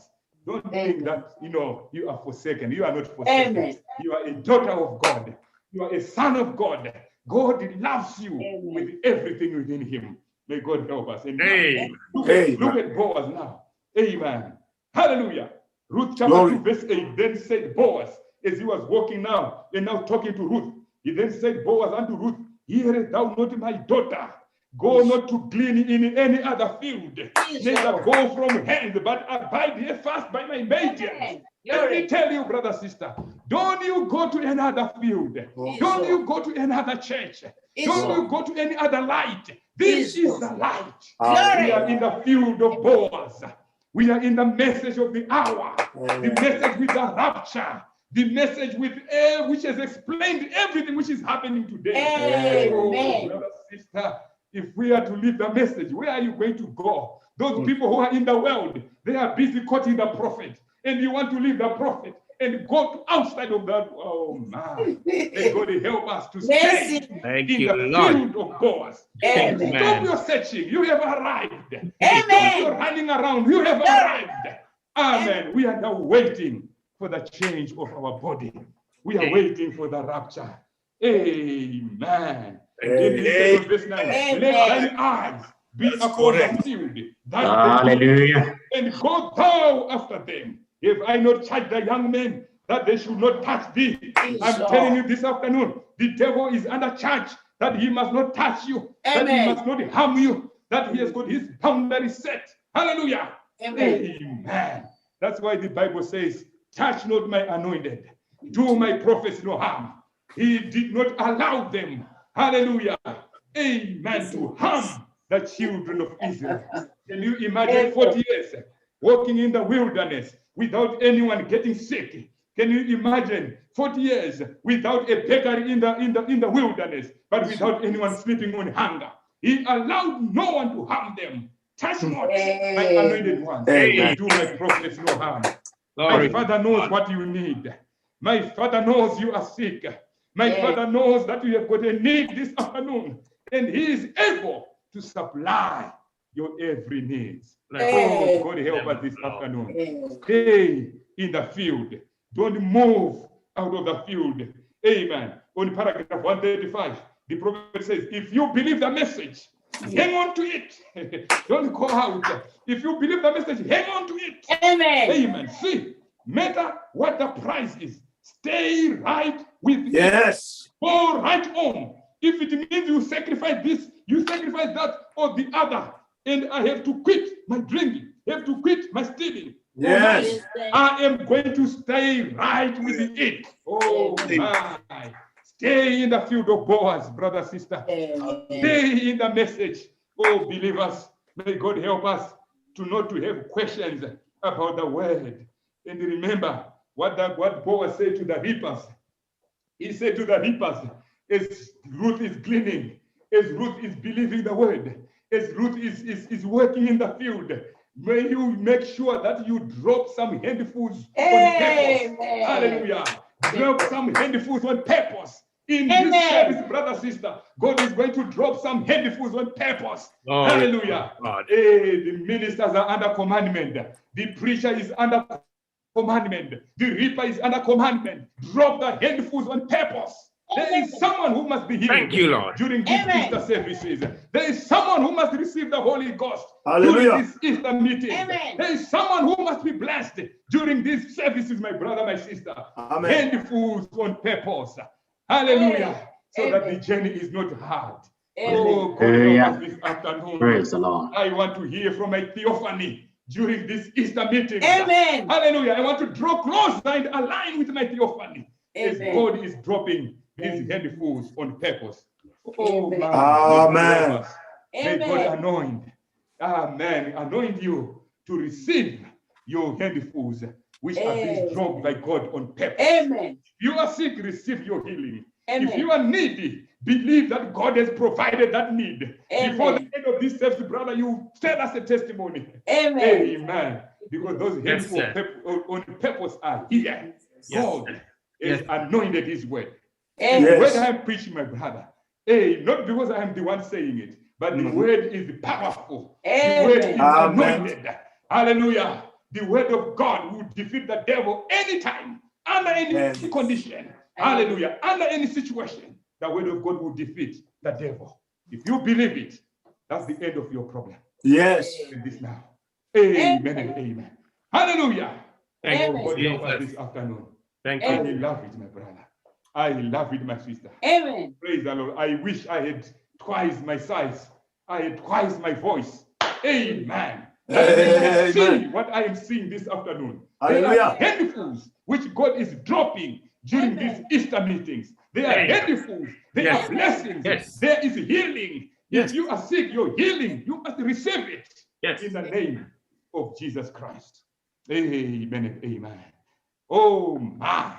Don't think that you are forsaken. You are not forsaken. Amen. You are a daughter of God. You are a son of God. God loves you with everything within him. May God help us. Amen. Look at Boaz now. Amen. Hallelujah. Ruth chapter 2 verse 8 then said Boaz, as he was walking now and now talking to Ruth, he then said Boaz unto Ruth, hearest thou not my daughter? Go not to glean in any other field, neither go from hence, but abide here fast by my maidens. Let me tell you, brother, sister, don't you go to another field. Don't you go to another church. Don't you go to any other light. This is the light. We are in the field of Boaz. We are in the message of the hour, the message with the rapture, the message with which has explained everything which is happening today. Amen. Brother, sister, if we are to live the message, where are you going to go? Those people who are in the world, they are busy quoting the prophet, and you want to leave the prophet and go to outside of that. Oh man, may God help us to stay in the field of Boaz. Stop your searching. You have arrived. Stop your running around. You have arrived. Amen. We are now waiting for the change of our body. We are waiting for the rapture. Amen. In verse 9, let thine eyes be upon the field. Hallelujah. And go thou after them. If I not charge the young men that they should not touch thee, I'm telling you this afternoon, the devil is under charge that he must not touch you, that he must not harm you, that he has got his boundaries set. Hallelujah. Amen. That's why the Bible says, touch not my anointed, do my prophets no harm. He did not allow them, hallelujah, amen, to harm the children of Israel. Can you imagine 40 years walking in the wilderness without anyone getting sick? Can you imagine 40 years without a bakery in the wilderness, but without anyone sleeping on hunger? He allowed no one to harm them. Touch not my anointed ones, and do my prophets no harm. My Father knows what you need. My Father knows you are sick. My Father knows that you have got a need this afternoon, and he is able to supply your every need. Oh, God help us this afternoon. Stay in the field. Don't move out of the field. Amen. On paragraph 135, the prophet says, if you believe the message, hang on to it. Don't go out. If you believe the message, hang on to it. Amen. Amen. See, matter what the price is, stay right with it. Yes. Go right on. If it means you sacrifice this, you sacrifice that or the other, and I have to quit my drinking, I have to quit my stealing. Yes. I am going to stay right with it. Oh my. Stay in the field of Boaz, brother, sister. Stay in the message. Oh, believers, may God help us to not to have questions about the word. And remember what Boaz said to the reapers. He said to the reapers, as Ruth is gleaning, as Ruth is believing the word, as Ruth is working in the field, may you make sure that you drop some handfuls on purpose. Hallelujah. Drop some handfuls on purpose. In this service, brother, sister, God is going to drop some handfuls on purpose. Hallelujah. The ministers are under commandment. The preacher is under commandment. The reaper is under commandment. Drop the handfuls on purpose. There is someone who must be healed. Thank you, Lord. During these Easter services. There is someone who must receive the Holy Ghost. Hallelujah. During this Easter meeting. There is someone who must be blessed during these services, my brother, my sister. Amen. Handfuls on purpose. Hallelujah. So that the journey is not hard. Oh, God help us this afternoon. Praise the Lord. I want to hear from my theophany during this Easter meeting. Amen. Hallelujah. I want to draw closer and align with my theophany. As God is dropping these handfuls on purpose. Oh, man. Amen. May God anoint. Amen. Anoint you to receive your handfuls which are being dropped by God on purpose. Amen. You are sick, receive your healing. If Amen. you are needy, believe that God has provided that need. Before the Amen. end of this service, brother, you tell us a testimony. Amen. Amen. Because those Yes, hands on purpose are here. God has anointed his word. Amen. The Yes. word I am preaching, my brother. Hey, not because I am the one saying it, but the word is powerful. The word is Amen. anointed. Hallelujah. The word of God will defeat the devil anytime, under any Amen. condition. Hallelujah. Under any situation, the word of God will defeat the devil. If you believe it, that's the end of your problem. Yes. In this now. Amen and amen. Hallelujah. Thank Oh, you, God help us Jesus. this afternoon. Thank I you. love it, my brother. I love it, my sister. Amen. Praise the Lord. I wish I had twice my size. I had twice my voice. Amen. Amen. See what I am seeing this afternoon. Hallelujah. There are handfuls which God is dropping during these Easter meetings. There are Amen. handfuls. There Yes. are blessings. Yes. There is healing. Yes. If you are sick, your healing, you must receive it Yes. in the name of Jesus Christ. Amen and amen. Oh my.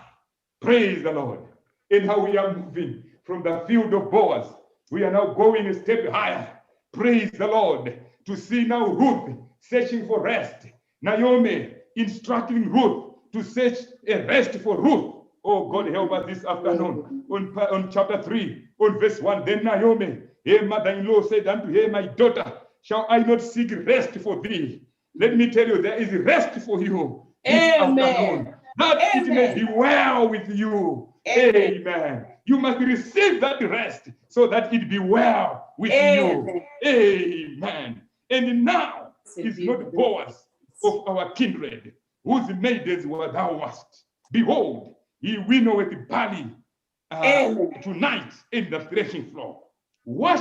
Praise the Lord. And how we are moving from the field of Boaz. We are now going a step higher. Praise the Lord. To see now Ruth searching for rest. Naomi instructing Ruth to search a rest for Ruth. Oh, God help us this afternoon. On chapter 3, on verse 1, then Naomi, her mother-in-law, said unto her, my daughter, shall I not seek rest for thee? Let me tell you, there is rest for you this afternoon. That it may be well with you. Amen. You must receive that rest so that it be well with you. Amen. And now is not Boaz of our kindred, whose maidens were thou wast. Behold, he winnoweth barley tonight in the threshing floor. Wash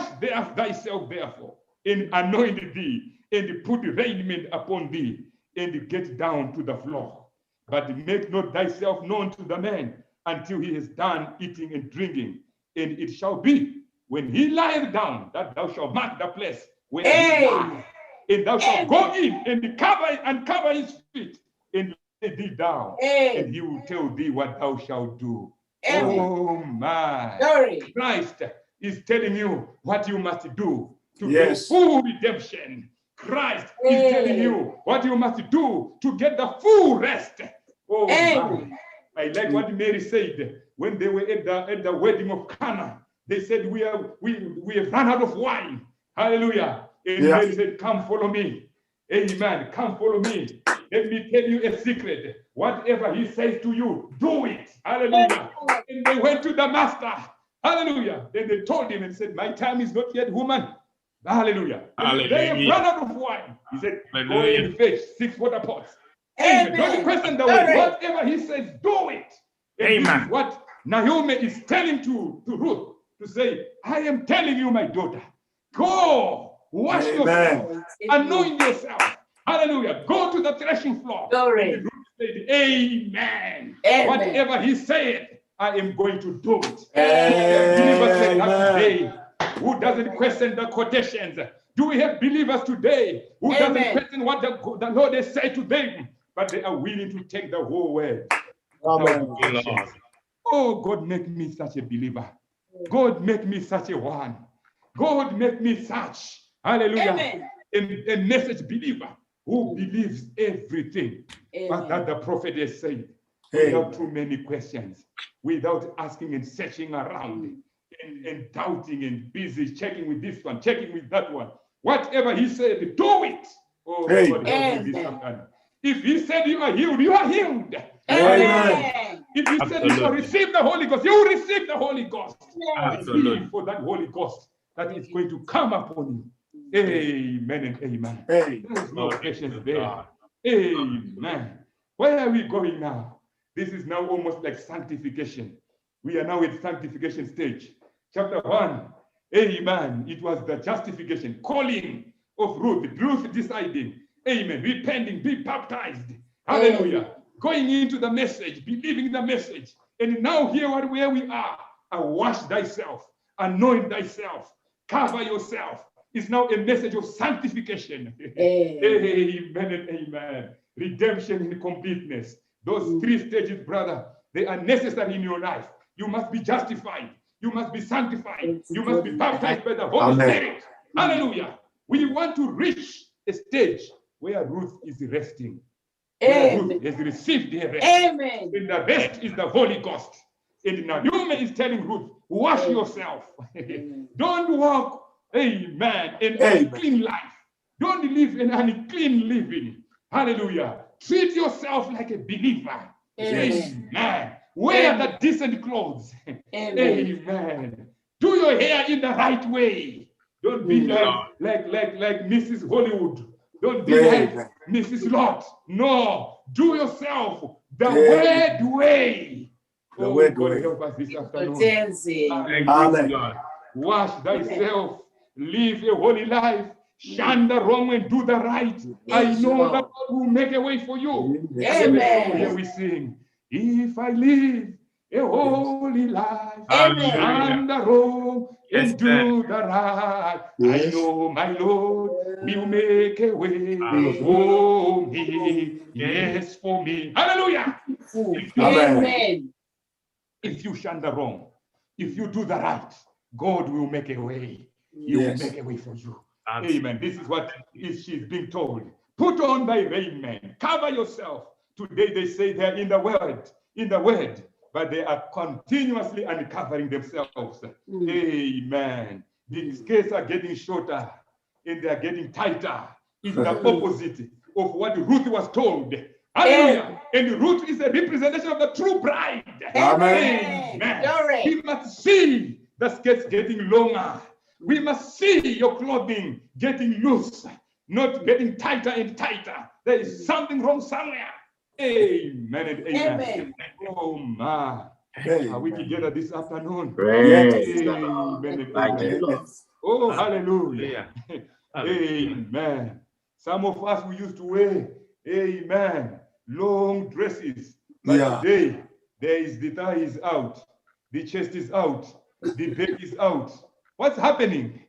thyself therefore, and anoint thee, and put raiment upon thee, and get down to the floor. But make not thyself known to the man until he has done eating and drinking. And it shall be, when he lieth down, that thou shalt mark the place where he lieth. And thou shalt go in and cover his feet, and lay thee down, and he will tell thee what thou shalt do. Oh my. Christ is telling you what you must do to get full redemption. Christ is telling you what you must do to get the full rest. Oh my. I like what Mary said when they were at the wedding of Cana. They said, we have run out of wine. Hallelujah. And Mary said, come follow me. Amen. Come follow me. Let me tell you a secret. Whatever he says to you, do it. Hallelujah. And they went to the master. Hallelujah. Then they told him and said, my time is not yet, woman. Hallelujah. They have run out of wine. He said, go and fetch 6 water pots. Amen. Don't question the word. Whatever he says, do it. And Amen. This is what Naomi is telling to Ruth to say, I am telling you, my daughter, go wash yourself, anoint yourself. Hallelujah. Go to the threshing floor. And Ruth said, Amen. Whatever he said, I am going to do it. Today who doesn't question the quotations? Do we have believers today who doesn't question what the Lord has said to them, but they are willing to take the whole word? Oh, God, make me such a believer. God, make me such a one. God, make me such, hallelujah, a message believer who believes everything that the prophet has said, without too many questions, without asking and searching around and doubting and busy checking with this one, checking with that one. Whatever he said, do it. Oh, God, help me this afternoon. If he said you are healed, you are healed. If he said you shall receive the Holy Ghost, you will receive the Holy Ghost. Believe for that Holy Ghost that is going to come upon you. Amen and amen. There's no patience there. Amen. Where are we going now? This is now almost like sanctification. We are now at sanctification stage. Chapter 1. Amen. It was the justification, calling of Ruth. Ruth deciding, amen, repenting, be baptized. Hallelujah. Going into the message, believing the message. And now here where we are, wash thyself, anoint thyself, cover yourself. It's now a message of sanctification. Amen and amen. Redemption in completeness. Those 3 stages, brother, they are necessary in your life. You must be justified. You must be sanctified. You must be baptized by the Holy Amen. Spirit. Hallelujah. We want to reach a stage where Ruth is resting. Where Amen. Ruth has received her rest. Amen. And the rest is the Holy Ghost. And Naomi is telling Ruth, wash yourself. Don't walk, amen, an unclean life. Don't live an unclean living. Hallelujah. Treat yourself like a believer. Amen. Amen. Wear Amen. the decent clothes. Amen. Amen. Do your hair in the right way. Don't be like Mrs. Hollywood. Don't be like Amen. Mrs. Lot. No. Do yourself the Amen. word way. The Oh, word God way. help us this afternoon. Potenzi. Amen. Wash thyself. Live a holy life. Shun the wrong and do the right. I know that God will make a way for you. Amen. Here we sing. If I live a holy life, Amen. shun the wrong Yes, and do the right. I Yes. know my Lord will make a way for me. Yes, for me. Hallelujah. Amen. If you shun the wrong, if you do the right, God will make a way. He will Yes. make a way for you. Amen. This is what she's being told. Put on thy raiment, cover yourself. Today they say they're in the word, but they are continuously uncovering themselves. Amen. The skirts are getting shorter and they are getting tighter. It's the opposite of what Ruth was told. Hallelujah. And Ruth is a representation of the true bride. Amen. Amen. Glory. We must see the skirts getting longer. We must see your clothing getting loose, not getting tighter and tighter. There is something wrong somewhere. Amen and amen. Amen. Oh my. Are we together this afternoon? Praise the Amen Lord. and Thank you, amen. Lord. Oh, hallelujah. Hallelujah. Amen. Some of us we used to wear, amen, long dresses. But Yeah. today, the thigh is out, the chest is out, the back is out. What's happening?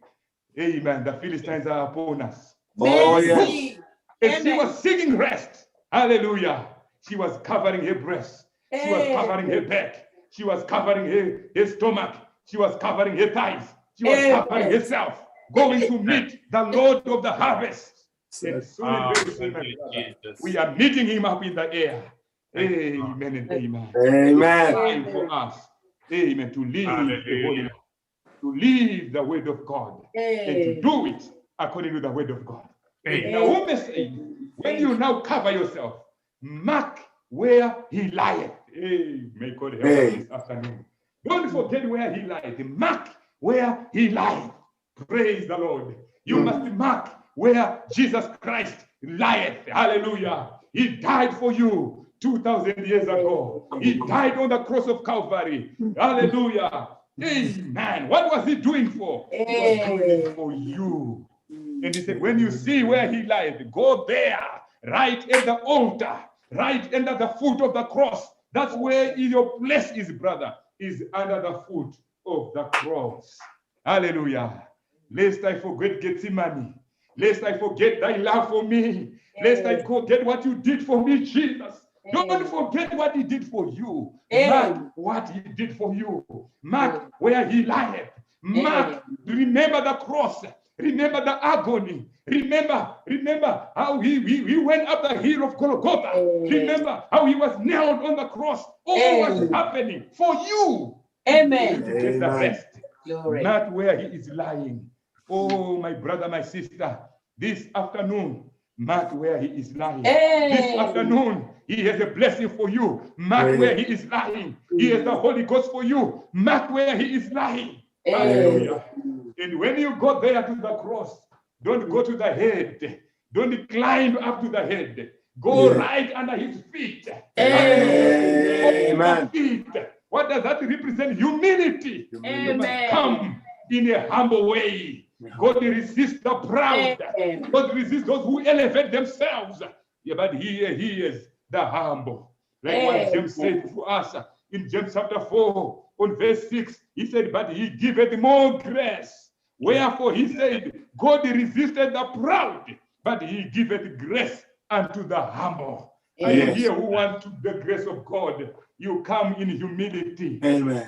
Amen. The Philistines are upon us. Oh, Mercy. yes. And she Amen. was seeking rest. Hallelujah. She was covering her breast. She was covering her back. She was covering her stomach. She was covering her thighs. She was covering herself, going to meet the Lord of the harvest. And soon and very soon, my brother, we are meeting him up in the air. Amen and amen. Amen. Time for us, amen, to live the holy life, to live the word of God, and to do it according to the word of God. And the woman said, when you now cover yourself, mark where he lieth. Hey, may God help us this afternoon. Don't forget where he lieth. Mark where he lieth. Praise the Lord. You must mark where Jesus Christ lieth. Hallelujah. He died for you 2,000 years ago. He died on the cross of Calvary. Hallelujah. Amen. What was he doing for? He was doing it for you. And he said, when you see where he lies, go there, right at the altar, right under the foot of the cross. That's where your place is, brother, is under the foot of the cross. Hallelujah. Lest I forget Gethsemane. Lest I forget thy love for me. Lest I forget what you did for me, Jesus. Don't forget what he did for you. Mark what he did for you. Mark where he lieth. Mark, remember the cross. Remember the agony. Remember how he went up the hill of Golgotha. Remember how he was nailed on the cross. All was happening for you. Amen. To get the rest. Glory. Not where he is lying. Oh, my brother, my sister, this afternoon, mark where he is lying. This afternoon, he has a blessing for you. Mark where he is lying. He has the Holy Ghost for you. Mark where he is lying. Hallelujah. And when you go there to the cross, don't go to the head. Don't climb up to the head. Go right under his feet. Amen. What does that represent? Humility. You must Amen. come in a humble way. God resists the proud. God resists those who elevate themselves. Yeah, but he is the humble. Like what James said to us in James chapter 4, on verse 6, he said, but he giveth more grace. Wherefore he said, God resisted the proud, but he giveth grace unto the humble. And Yes. here who want the grace of God, you come in humility. Amen.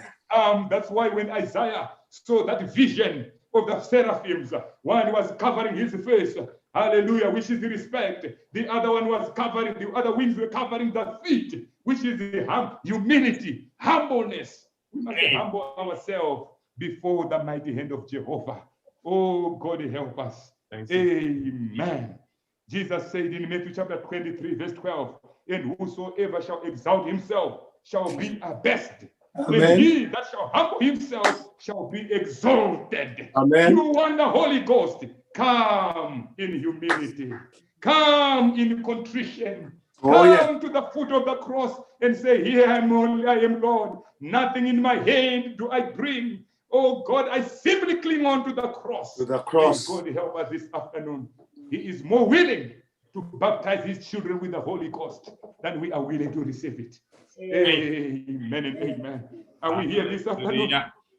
That's why when Isaiah saw that vision of the seraphims, one was covering his face, hallelujah, which is the respect. The other one was covering, the other wings were covering the feet, which is the humility, humbleness. We must humble ourselves before the mighty hand of Jehovah. Oh, God help us. Amen. Jesus said in Matthew chapter 23, verse 12, and whosoever shall exalt himself shall be abased. And Amen. he that shall humble himself shall be exalted. Amen. You want the Holy Ghost? Come in humility. Come in contrition. Oh, yeah. Come to the foot of the cross and say, here I am, Lord. Nothing in my hand do I bring. Oh God, I simply cling on to the cross. To the cross. And God help us this afternoon. He is more willing to baptize his children with the Holy Ghost than we are willing to receive it. Amen and amen. Are we here this afternoon?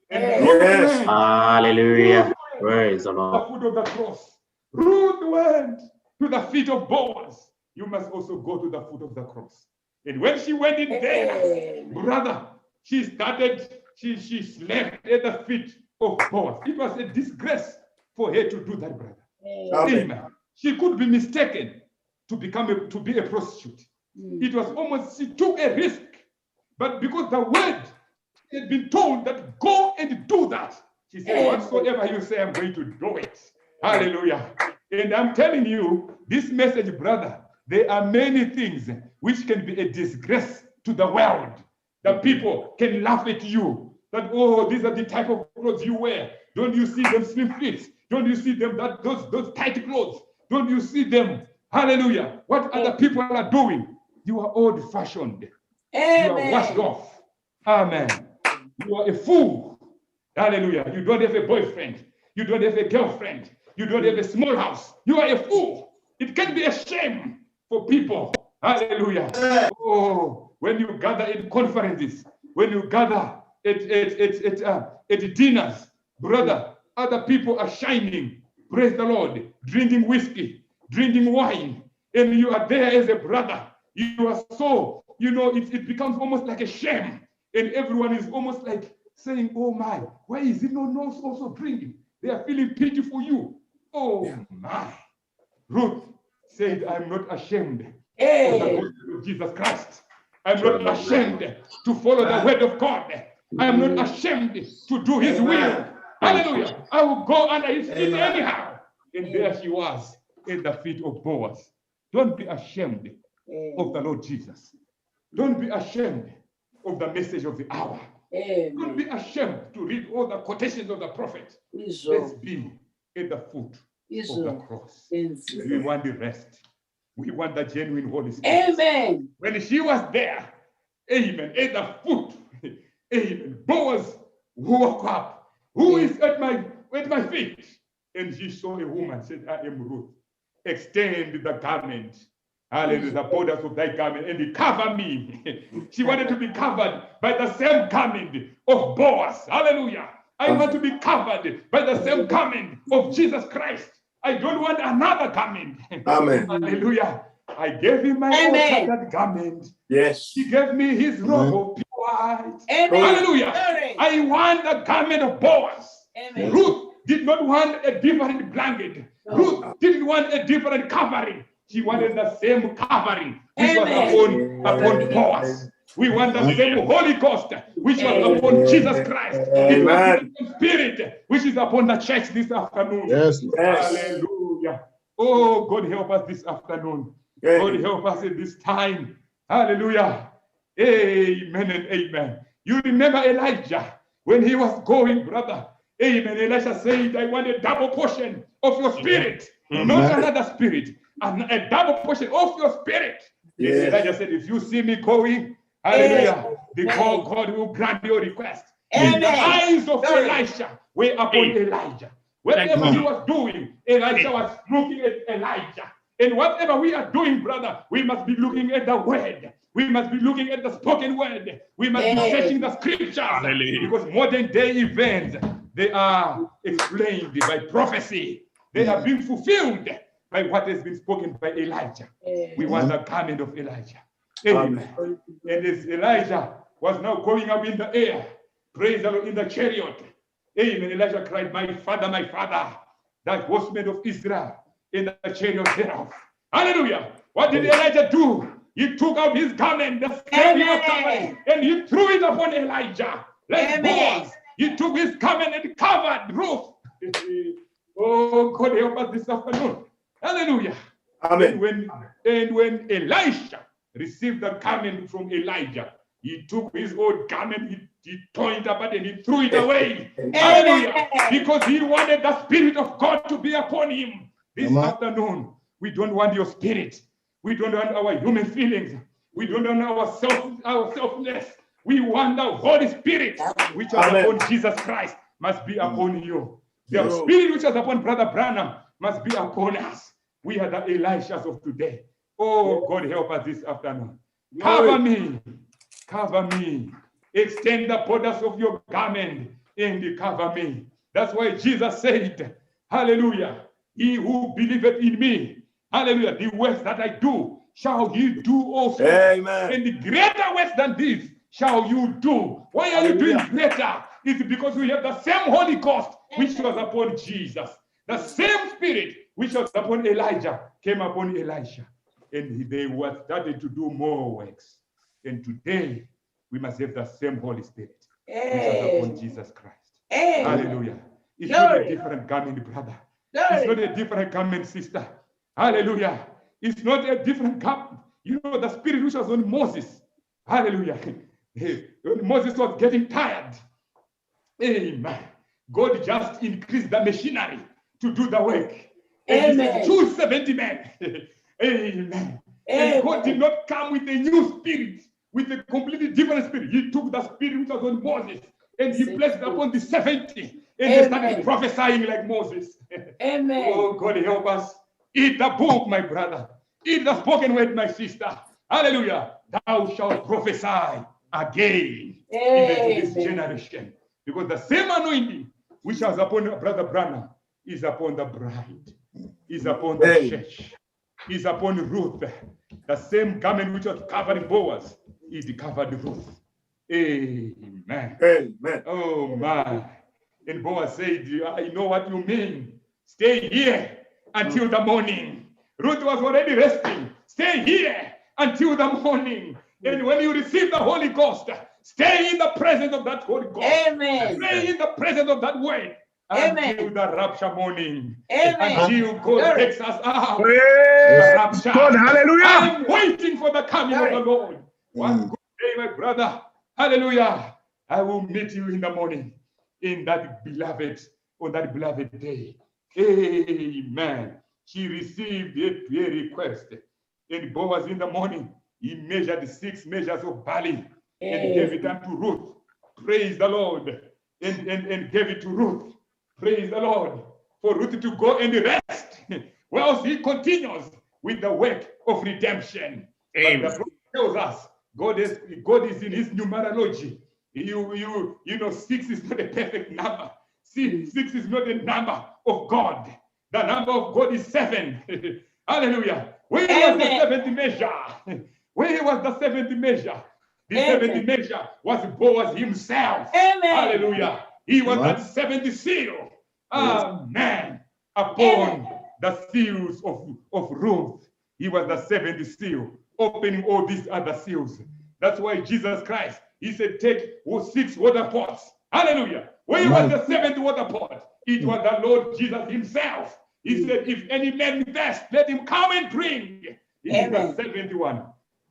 And Yes. Hallelujah. Praise the the Lord. foot of the cross. Ruth went to the feet of Boaz. You must also go to the foot of the cross. And when she went in there, brother, she started, she slept at the feet of Boaz. It was a disgrace for her to do that, brother. Amen. Amen. She could be mistaken to be a prostitute. It was almost, she took a risk. But because the word had been told that go and do that, she said, whatsoever you say, I'm going to do it. Hallelujah. And I'm telling you, this message, brother, there are many things which can be a disgrace to the world. The people can laugh at you. That, oh, these are the type of clothes you wear. Don't you see them slim fits? Don't you see them those tight clothes? Don't you see them? Hallelujah. What other people are doing? You are old-fashioned. You are washed off. Amen. You are a fool. Hallelujah. You don't have a boyfriend. You don't have a girlfriend. You don't have a small house. You are a fool. It can be a shame for people. Hallelujah. Oh, when you gather at conferences, when you gather at dinners, brother, other people are shining. Praise the Lord. Drinking whiskey, drinking wine. And you are there as a brother. You are so, it becomes almost like a shame. And everyone is almost like saying, oh my, why is it not also drinking? They are feeling pity for you. Oh my. Ruth said, I'm not ashamed of the gospel of Jesus Christ. I'm not ashamed to follow the word of God. I am not ashamed to do his will. Hallelujah. I will go under his feet anyhow. And there she was at the feet of Boaz. Don't be ashamed of the Lord Jesus. Don't be ashamed of the message of the hour. Don't be ashamed to read all the quotations of the prophet. Let's be at the foot of the cross. We want the rest. We want the genuine Holy Spirit. Amen. When she was there, amen, at the foot, amen, Boaz woke up. Who is at my feet? And she saw a woman, said, I am Ruth. Extend the garment. Hallelujah, the borders of thy garment, and cover me. She wanted to be covered by the same garment of Boaz. Hallelujah. I want to be covered by the same garment of Jesus Christ. I don't want another garment. Amen. Hallelujah. I gave him my own garment. Yes. He gave me his robe of pure white. Amen. Hallelujah. Glory. I want the garment of Boaz. Amen. Ruth did not want a different blanket. Ruth didn't want a different covering. She wanted the same covering which was upon Boaz. We want the same Holy Ghost which was upon Jesus Christ. It was the same Spirit which is upon the church this afternoon. Yes. Hallelujah. Oh, God help us this afternoon. God help us at this time. Hallelujah. Amen and amen. You remember Elijah when he was going, brother. Amen. Elijah said, I want a double portion of your spirit, not another spirit. A double portion of your spirit. Yes. Elijah said, if you see me going, hallelujah, the God will grant your request. Amen. The eyes of Elisha were upon Elijah. Whatever he was doing, Elisha was looking at Elijah. And whatever we are doing, brother, we must be looking at the word. We must be looking at the spoken word. We must be searching the scriptures. Because modern day events, they are explained by prophecy. They are being fulfilled by what has been spoken by Elijah. We Amen. want the garment of Elijah. Amen. And as Elijah was now going up in the air, praise the Lord, in the chariot. Amen. Elijah cried, my father, that horseman of Israel in the chariot thereof. Hallelujah. What did Elijah do? He took out his garment, the same he was covering, and he threw it upon Elijah. Like Boaz, he took his garment and covered Ruth. Oh, God help us this afternoon. Hallelujah. Amen. And when Elisha received the garment from Elijah, he took his old garment, he tore it apart and he threw it away. Hallelujah. Because he wanted the Spirit of God to be upon him. This afternoon, we don't want your spirit. We don't want our human feelings. We don't want our selfless. We want the Holy Spirit, which was upon Jesus Christ, must be upon you. The Spirit which was upon Brother Branham must be upon us. We are the Elishas of today. Oh, God help us this afternoon. Cover me. Cover me. Extend the borders of your garment and cover me. That's why Jesus said, hallelujah, he who believeth in me, hallelujah, the works that I do shall he do also. Amen. And the greater works than this shall you do. Why are you doing greater? It's because we have the same Holy Ghost which was upon Jesus. The same Spirit which was upon Elijah came upon Elisha. And they were started to do more works. And today, we must have the same Holy Spirit which was upon Jesus Christ. Hallelujah. It's not a different garment, brother. It's not a different garment, sister. Hallelujah. It's not a different garment. You know, the Spirit which was on Moses. Hallelujah. When Moses was getting tired, amen, God just increased the machinery to do the work. And he said, choose 70 men. Amen. And God did not come with a new spirit, with a completely different spirit. He took the spirit which was on Moses and he placed it upon the 70. And they started prophesying like Moses. Amen. Oh, God help us. Eat the book, my brother. Eat the spoken word, my sister. Hallelujah. Thou shalt prophesy again in this generation. Because the same anointing which was upon Brother Branham is upon the bride, is upon the church, is upon Ruth. The same garment which was covering Boaz, it covered Ruth. Amen. Amen. Oh, my. And Boaz said, I know what you mean. Stay here until the morning. Ruth was already resting. Stay here until the morning. And when you receive the Holy Ghost, stay in the presence of that Holy Ghost. Amen. Stay in the presence of that word. Amen. Until the rapture morning. Amen. Until God takes us out. Praise The rapture. God. Hallelujah. I'm waiting for the coming of the Lord. One good day, my brother. Hallelujah. I will meet you in the morning in that beloved, on that beloved day. Amen. She received a request. And Boaz in the morning, he measured 6 measures of barley and gave it unto Ruth. Praise the Lord. And gave it to Ruth. Praise the Lord. For Ruth to go and rest. Whilst he continues with the work of redemption. Amen. But the Bible tells us God is in his numerology. You know, 6 is not a perfect number. 6 is not a number of God. The number of God is 7. Hallelujah. Where was the 7th measure? Where was the 7th measure? The 7th measure was Boaz himself. Amen. Hallelujah. He was that 7th seal. Amen. Upon the seals of Ruth. He was the 7th seal, opening all these other seals. That's why Jesus Christ, he said, take 6 water pots. Hallelujah. Where was the 7th water pot? It was the Lord Jesus himself. He said, if any man thirst, let him come and drink. He is the 7th one.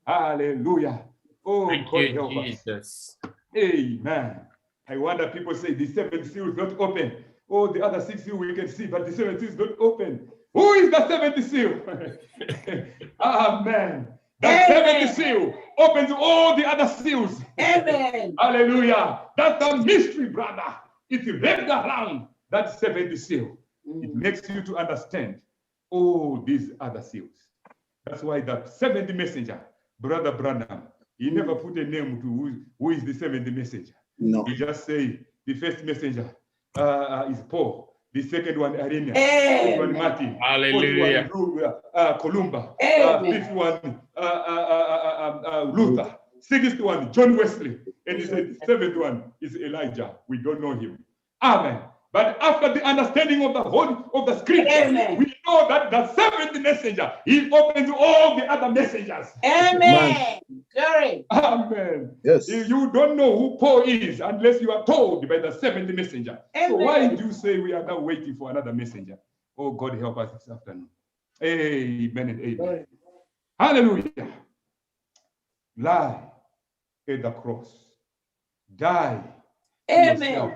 Hallelujah. Oh, Thank God you, help us. Jesus. Amen. I wonder people say the 7th seal is not open. Oh, the other 6 seal we can see, but the 7th seal is not open. Who is the 7th seal? Amen. The 7th seal opens all the other seals. Amen. Hallelujah. That's the mystery, brother. It's wrapped around that 7th seal. It makes you to understand all these other seals. That's why the 7th messenger, Brother Branham, he never put a name to who is the 7th messenger. No. He just say the first messenger is Paul. The second one, Arena. Third one, Amen. Martin. Hallelujah. Fourth one, Columba. Amen. Fifth one, Luther. Sixth one, John Wesley. And he said, seventh one is Elijah. We don't know him. Amen. But after the understanding of the whole of the scripture, Amen. we know that the seventh messenger, he opens all the other messengers. Amen. Glory. Amen. Yes. You don't know who Paul is unless you are told by the seventh messenger. So Amen. why do you say we are now waiting for another messenger? Oh, God help us this afternoon. Amen and amen. Glory. Hallelujah. Lie at the cross. Die to Amen. yourself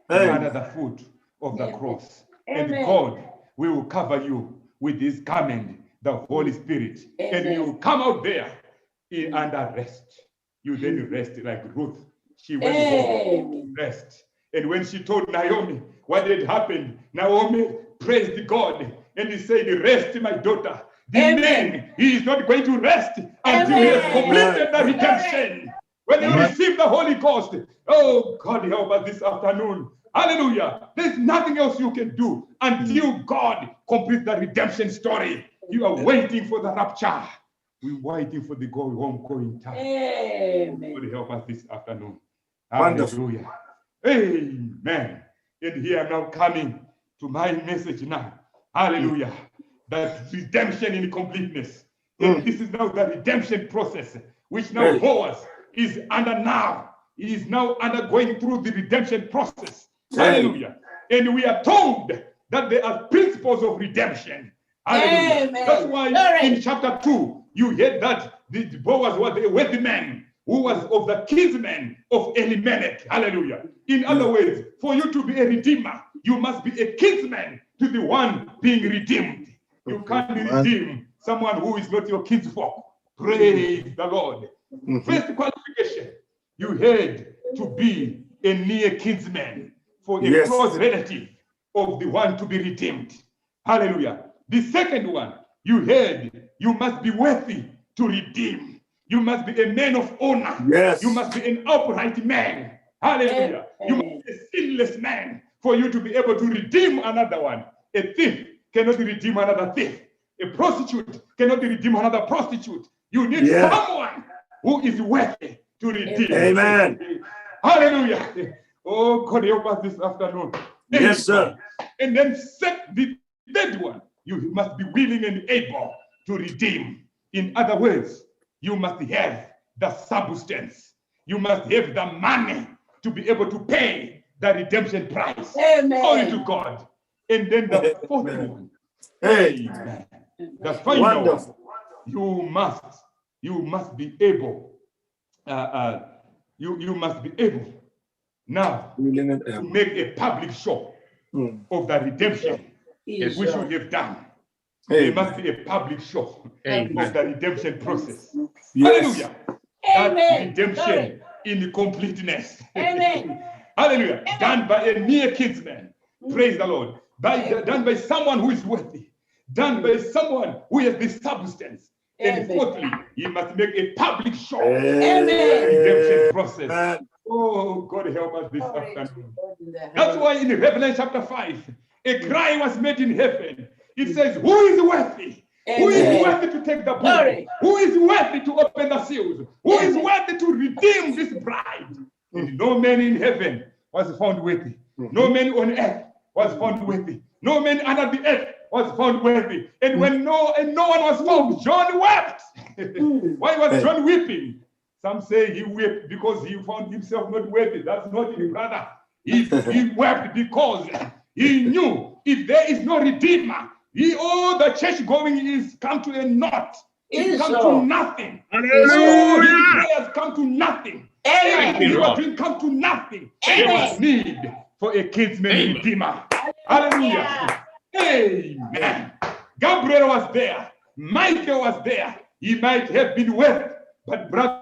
Amen. under the foot of the Amen. cross. And Amen. God will cover you with his garment, the Holy Spirit. And you Amen. will come out there under rest. You then rest like Ruth. She went home, Amen. rest. And when she told Naomi what had happened, Naomi praised God. And he said, rest, my daughter. The Amen. man, he is not going to rest until he has Amen. completed the redemption. When you Amen. receive the Holy Ghost, oh, God help us this afternoon. Hallelujah. There's nothing else you can do until God completes the redemption story. You are waiting for the rapture. We're waiting for the going home, going time. Amen. God help us this afternoon. Wonderful. Hallelujah. Amen. And here I'm now coming to my message now. Hallelujah. That redemption in completeness. And this is now the redemption process, which now Hey. Boaz is under now. He is now undergoing through the redemption process. Hey. Hallelujah. And we are told that there are principles of redemption. Hallelujah. Amen. That's why Glory. in chapter 2, you heard that the Boaz was a wealthy man who was of the kinsmen of Elimelech. Hallelujah. In other words, for you to be a redeemer, you must be a kinsman to the one being redeemed. You can't redeem someone who is not your kinsfolk. Praise the Lord. First qualification, you had to be a near kinsman for a Yes. close relative of the one to be redeemed. Hallelujah. The second one, you must be worthy to redeem. You must be a man of honor. Yes. You must be an upright man. Hallelujah. You must be a sinless man for you to be able to redeem another one. A thief cannot redeem another thief. A prostitute cannot redeem another prostitute. You need Yeah. someone who is worthy to redeem. Amen. Hallelujah. Oh, God help us this afternoon. Yes, sir. And then set the third one. You must be willing and able to redeem. In other words, you must have the substance. You must have the money to be able to pay the redemption price. Amen. Glory to God. And then the fourth Amen. one. Hey. Amen. The final one. Wonderful. You must be able. You must be able now Willing and to able. make a public show Mm. of the redemption Yes, which sir. you have done. There Amen. must be a public show Amen. of the redemption process. Yes. Hallelujah. That Amen. redemption in completeness. Amen. Hallelujah. Amen. Done by a mere kinsman. Praise the Lord. Done by someone who is worthy. Done by someone who has the substance. And Amen. fourthly, he must make a public show. Amen. Redemption process. Amen. Oh, God help us this Glory to afternoon. God in the That's highest. why in Revelation chapter 5, a cry was made in heaven. It says, who is worthy? Who is Amen. worthy to take the book? Glory. Who is worthy to open the seals? Who is Amen. worthy to redeem this bride? And no man in heaven was found worthy. No man on earth was found worthy. No man under the earth was found worthy. And when no one was found, John wept. Why was John weeping? Some say he wept because he found himself not worthy. That's not it, brother. He wept because he knew if there is no redeemer, the church going is come to a naught. It Is come so. to nothing. Hallelujah. His prayers come to nothing. Amen. Everything you are doing come to nothing. There was need for a kinsman Amen. redeemer. Hallelujah. Amen. Gabriel was there. Michael was there. He might have been worth, but brother,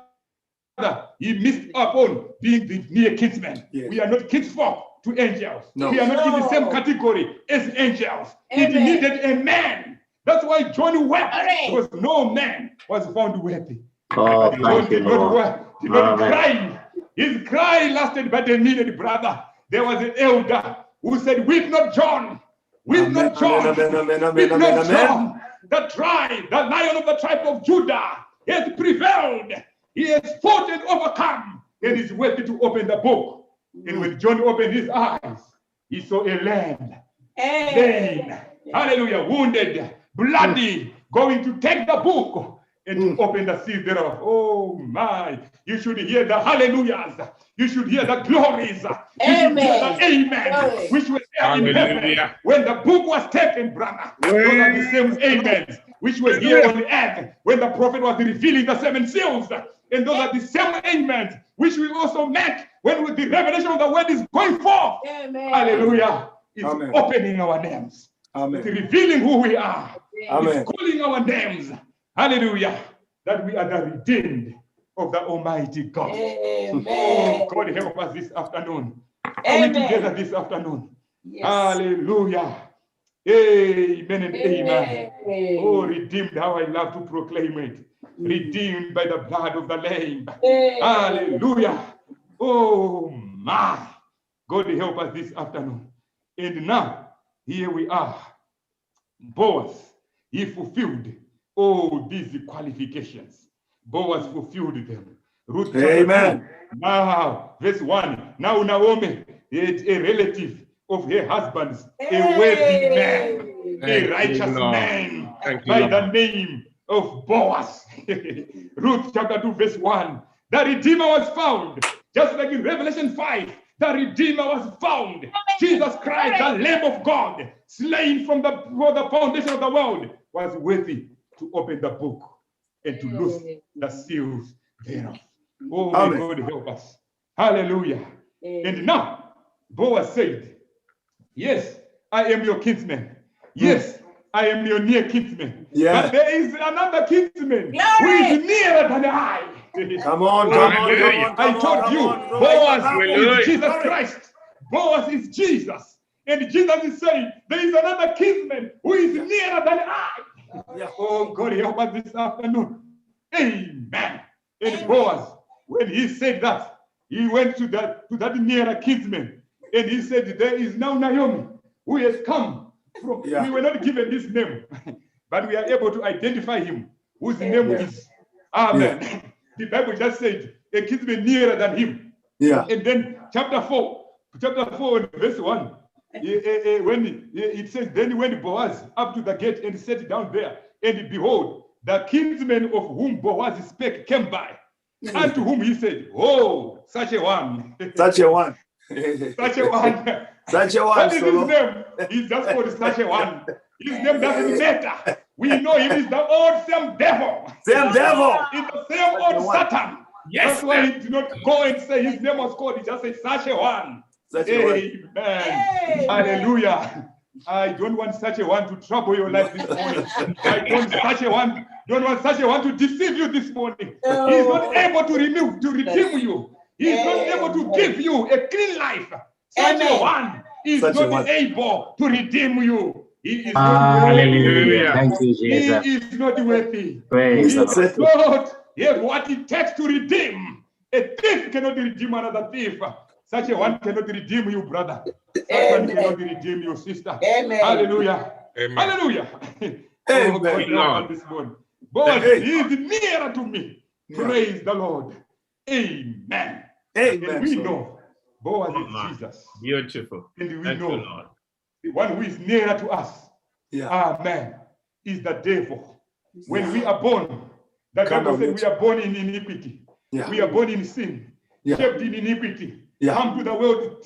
he missed up on being the near kinsman. Yes. We are not kinsfolk to angels. No. We are not in the same No. category as angels. It Amen. needed a man. That's why John wept, Correct. because no man was found worthy. Oh, John thank you, did not, Lord. did not Amen. cry. His cry lasted but a minute, brother. There was an elder who said, weep not, John. with no Amen, John, amen, amen, amen, with no amen, amen. John, the lion of the tribe of Judah, has prevailed. He has fought and overcome, and is worthy to open the book. And when John opened his eyes, he saw a lamb, slain, hallelujah, wounded, bloody, going to take the book and to open the seal thereof. Oh my, you should hear the hallelujahs. You should hear the glories. You should hear the amen, which was there in heaven when the book was taken, brother. Those are the same amens which were here on earth when the prophet was revealing the 7 seals. And those are the same amens which we also make when the revelation of the word is going forth. Hallelujah. It's opening our names. It's revealing who we are. It's calling our names. Hallelujah. That we are the redeemed of the Almighty God. Oh, God help us this afternoon. Are we together this afternoon? Yes. Hallelujah. Amen and amen. Oh, redeemed, how I love to proclaim it. Redeemed by the blood of the Lamb. Hallelujah. Oh, my. God help us this afternoon. And now, here we are. Boaz, he fulfilled all these qualifications. Boaz fulfilled them. Ruth, Amen. now, verse 1. Now Naomi, a relative of her husband's, a worthy man, a righteous man, by the name of Boaz. Ruth chapter 2, verse 1. The Redeemer was found, just like in Revelation 5. The Redeemer was found. Jesus Christ, the Lamb of God, slain for the foundation of the world, was worthy to open the book and to loose the seals thereof. Oh, may God help us. Hallelujah. And now, Boaz said, yes, I am your kinsman. Yes, I am your near kinsman. But there is another kinsman who is nearer than I. Come on, come on, come on. I told you, Boaz is Jesus Christ. Boaz is Jesus. And Jesus is saying, there is another kinsman who is nearer than I. Oh, God help us this afternoon. Amen. And Boaz, when he said that, he went to that nearer kinsman. And he said, there is now Naomi who has come from. We were not given this name, but we are able to identify him, whose name is. Amen. The Bible just said, a kinsman nearer than him. And then chapter 4, verse 1. When it says, then went Boaz up to the gate and sat down there, and behold, the kinsman of whom Boaz spake came by, unto whom he said, oh, such a one. Such a one. Such a one. Such a one. What is his name? He's just called such a one. His name doesn't matter. We know him is the old same devil. Same devil. It's the same old Satan. Yes. That's why he did not go and say his name was called. He just said such a one. Such a one. Amen. Hallelujah. I don't want such a one to trouble your life this morning. I don't want such a one to deceive you this morning. He is not able to redeem you. He is not able to give you a clean life. Such a one is not able to redeem you. He is not Hallelujah. Thank you, Jesus. He is not worthy. Praise He the does not have what it takes to redeem. A thief cannot redeem another thief. Such a one cannot redeem you, brother. Such one cannot redeem you, sister. Amen. Hallelujah. Amen. Hallelujah. Amen. Oh, God, Lord, this morning. Boaz is nearer to me. Praise the Lord. Amen. Amen. And we know Boaz is Jesus. Beautiful. And we Thank you, know Lord. the one who is nearer to us, amen, is the devil. When we are born, the Bible said we are born in iniquity. We are born in sin, kept in iniquity, come to the world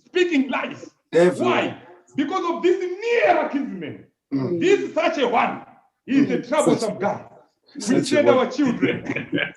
speaking lies. Why? Because of this nearer kinsman. This is such a one. He is a troublesome guy. We send our children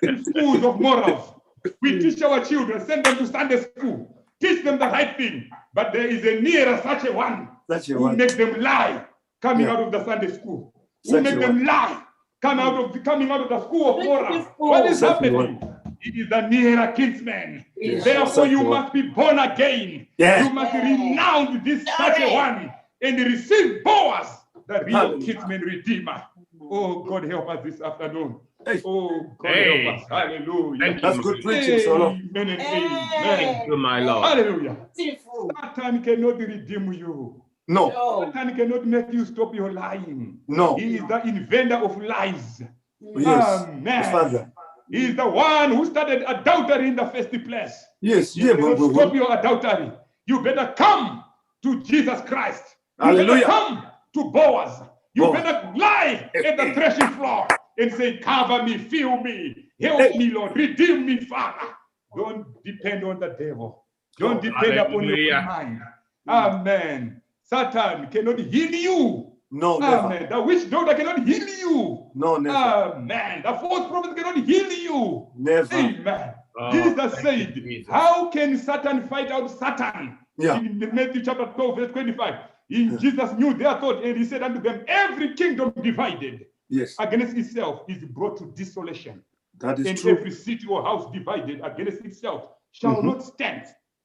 in schools of morals. We teach our children, send them to Sunday school, teach them the right thing. But there is a nearer such a one who makes them lie coming out of the Sunday school. Who make them lie coming out of the school of morals. What is happening? It is the nearer kinsman. Therefore, you must be born again. You must renounce this such a one and receive Boaz, the real kinsman redeemer. Oh, God help us this afternoon. Oh, God help us. Hallelujah. That's good preaching, Solo. Amen and amen. Thank you, my Lord. Hallelujah. Satan cannot redeem you. No. No. Satan cannot make you stop your lying. No. He is the inventor of lies. Yes. Amen. Father. He is the one who started adultery in the first place. Yes. He cannot stop your adultery. You better come to Jesus Christ. You Hallelujah. better come to Boaz. You Boaz. better lie at the threshing floor and say, cover me, fill me, help me, Lord, redeem me, Father. Don't depend on the devil. Don't depend upon your Hallelujah. mind. Amen. Satan cannot heal you. No, never. Amen. The witch doctor cannot heal you. No, never. Amen. The false prophet cannot heal you. Never. Amen. Oh, Jesus thank you, said, Jesus. how can Satan fight out Satan? Yeah. In Matthew chapter 12, verse 25. Jesus knew their thought, and he said unto them, every kingdom divided Yes. against itself is brought to desolation. That is And true. every city or house divided against itself shall not stand.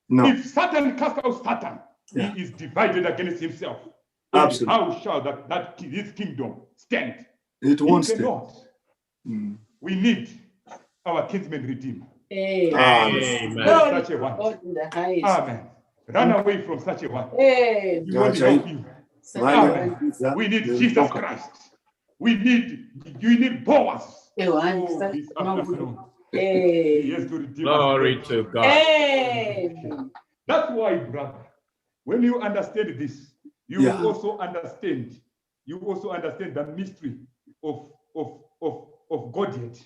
No. If Satan cast out Satan, Yeah. he is divided against himself. And Absolutely. how shall his kingdom stand? It won't He stay. cannot. Mm. We need our kinsman redeemer. Amen. Such a one. God in the highest. Amen. Run away from such a one. Amen. You won't Gotcha. help you. Amen. We need Jesus Christ. You need Boaz. Oh, this afternoon. He Amen. has to redeem Glory us. to God. Amen. That's why, brother, when you understand this, you Yeah. will also understand. You also understand the mystery of Godhead.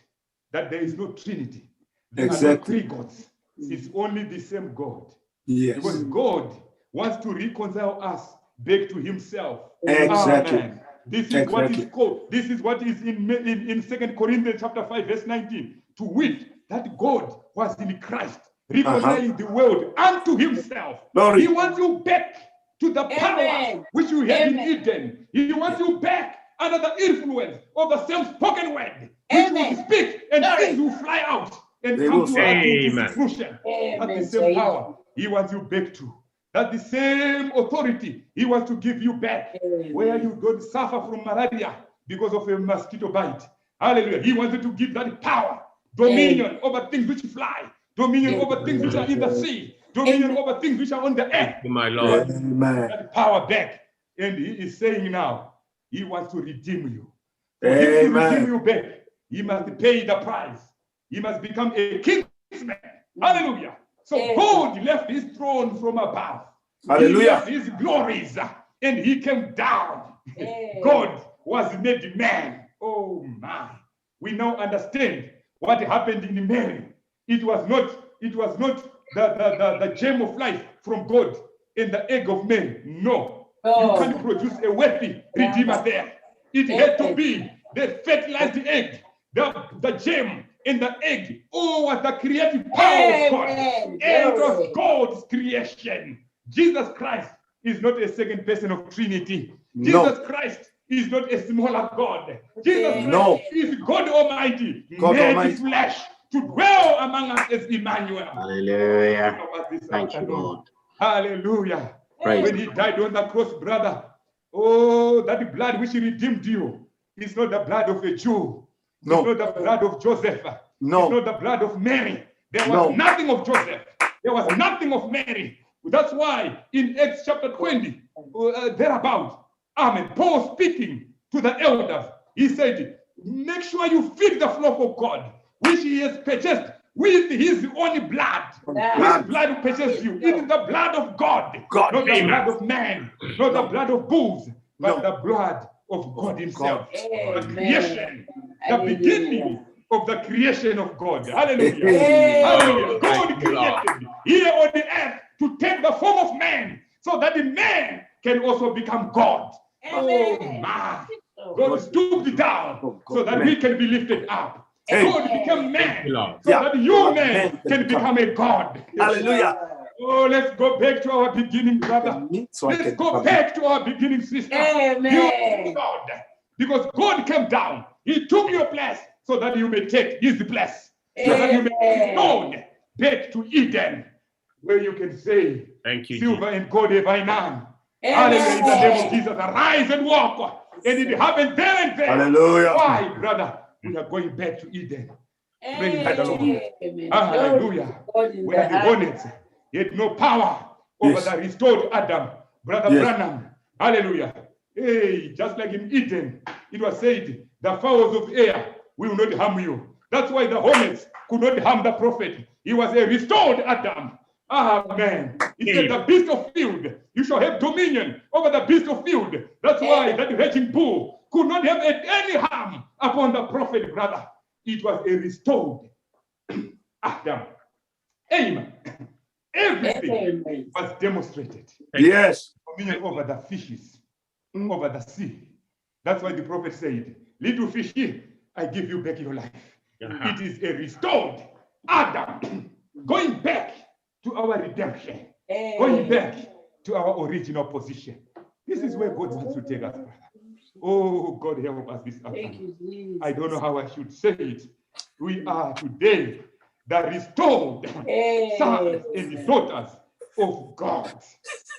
That there is no Trinity. There are Exactly. not three gods. It's only the same God. Yes. Because God wants to reconcile us back to Himself. Exactly. Amen. This is what is Exactly. called. This is what is in 2 Corinthians chapter 5, verse 19. To wit, that God was in Christ, reconciling the world unto Himself. Glory. He wants you back to the power Amen. which you had in Amen. Eden. He wants you back under the influence of the same spoken word, which Amen. will speak and Glory. things will fly out and They come will to fly. Amen. fruition. That's Amen. the same power He wants you back to. That's the same authority He wants to give you back, where you don't suffer from malaria because of a mosquito bite. Hallelujah. He wants you to give that power, dominion over things which fly, dominion over things which are in the sea, dominion Amen. over things which are on the earth. Thank you, my Lord. Amen. That power back. And He is saying now, He wants to redeem you. For Him to redeem Amen. you back, He must pay the price. He must become a kingsman. Hallelujah. So Amen. God left His throne from above. He Hallelujah. left His glories and He came down. Amen. God was made man. Oh my. We now understand what happened in Mary. It was not the gem of life from God and the egg of Mary. No. You Oh. can't produce a worthy redeemer there. It had to be the fertilized egg, the gem in the egg. Oh, what the creative power of God. Amen. And it Glory. was God's creation. Jesus Christ is not a second person of Trinity. No. Jesus Christ is not a smaller God. Jesus Christ No. is God Almighty, God made Almighty. flesh to dwell among us as Emmanuel. Hallelujah. Thank you, Lord. Hallelujah. Praise When He died on the cross, brother, oh, that blood which redeemed you is not the blood of a Jew. No. It's not the blood of Joseph. No. It's not the blood of Mary. There was No. nothing of Joseph. There was nothing of Mary. That's why in Acts chapter 20, thereabout, amen, Paul speaking to the elders, he said, make sure you feed the flock of God, which He has purchased with His own blood. Yeah. His blood purchased you. It is the blood of God, God. not the Amen. blood of man, not the blood of bulls, but the blood of God Himself. The Amen. creation, the Hallelujah. beginning of the creation of God. Hallelujah. Amen. Hallelujah. God Thank you, Lord. created here on the earth to take the form of man so that the man can also become God. Oh Amen. my. God stooped down so that we can be lifted up. Hey. God became Thank man you, Lord. so Yeah. that you Man man can can become a God. Hallelujah. Oh, let's go back to our beginning, brother. So I Let's can go come. back to our beginning, sister. You Amen. God, because God came down. He took your place so that you may take His place. So that you may be Amen. restored back to Eden, where you can say, Thank you, Jesus. silver and gold have I none. Hallelujah. In the name of Jesus, arise and walk. And it happened there and there. Hallelujah. Why, brother? We are going back to Eden. Praise the Lord. Amen. Hallelujah. God in Where the the highest. hornets had no power over Yes. the restored Adam. Brother Yes. Branham, Hallelujah. Hey, just like in Eden, it was said, the fowls of air will not harm you. That's why the hornets could not harm the prophet. He was a restored Adam. Amen. He said, the beast of field, you shall have dominion over the beast of field. That's why that raging bull could not have any harm upon the prophet, brother. It was a restored Adam. Amen. Everything was demonstrated. Yes. Dominion over the fishes, over the sea. That's why the prophet said, little fishy, I give you back your life. It is a restored Adam going back to our redemption, going back to our original position. This is where God wants to take us, brother. Oh, God help us this afternoon. I don't know how I should say it. We are today the restored sons and daughters of God.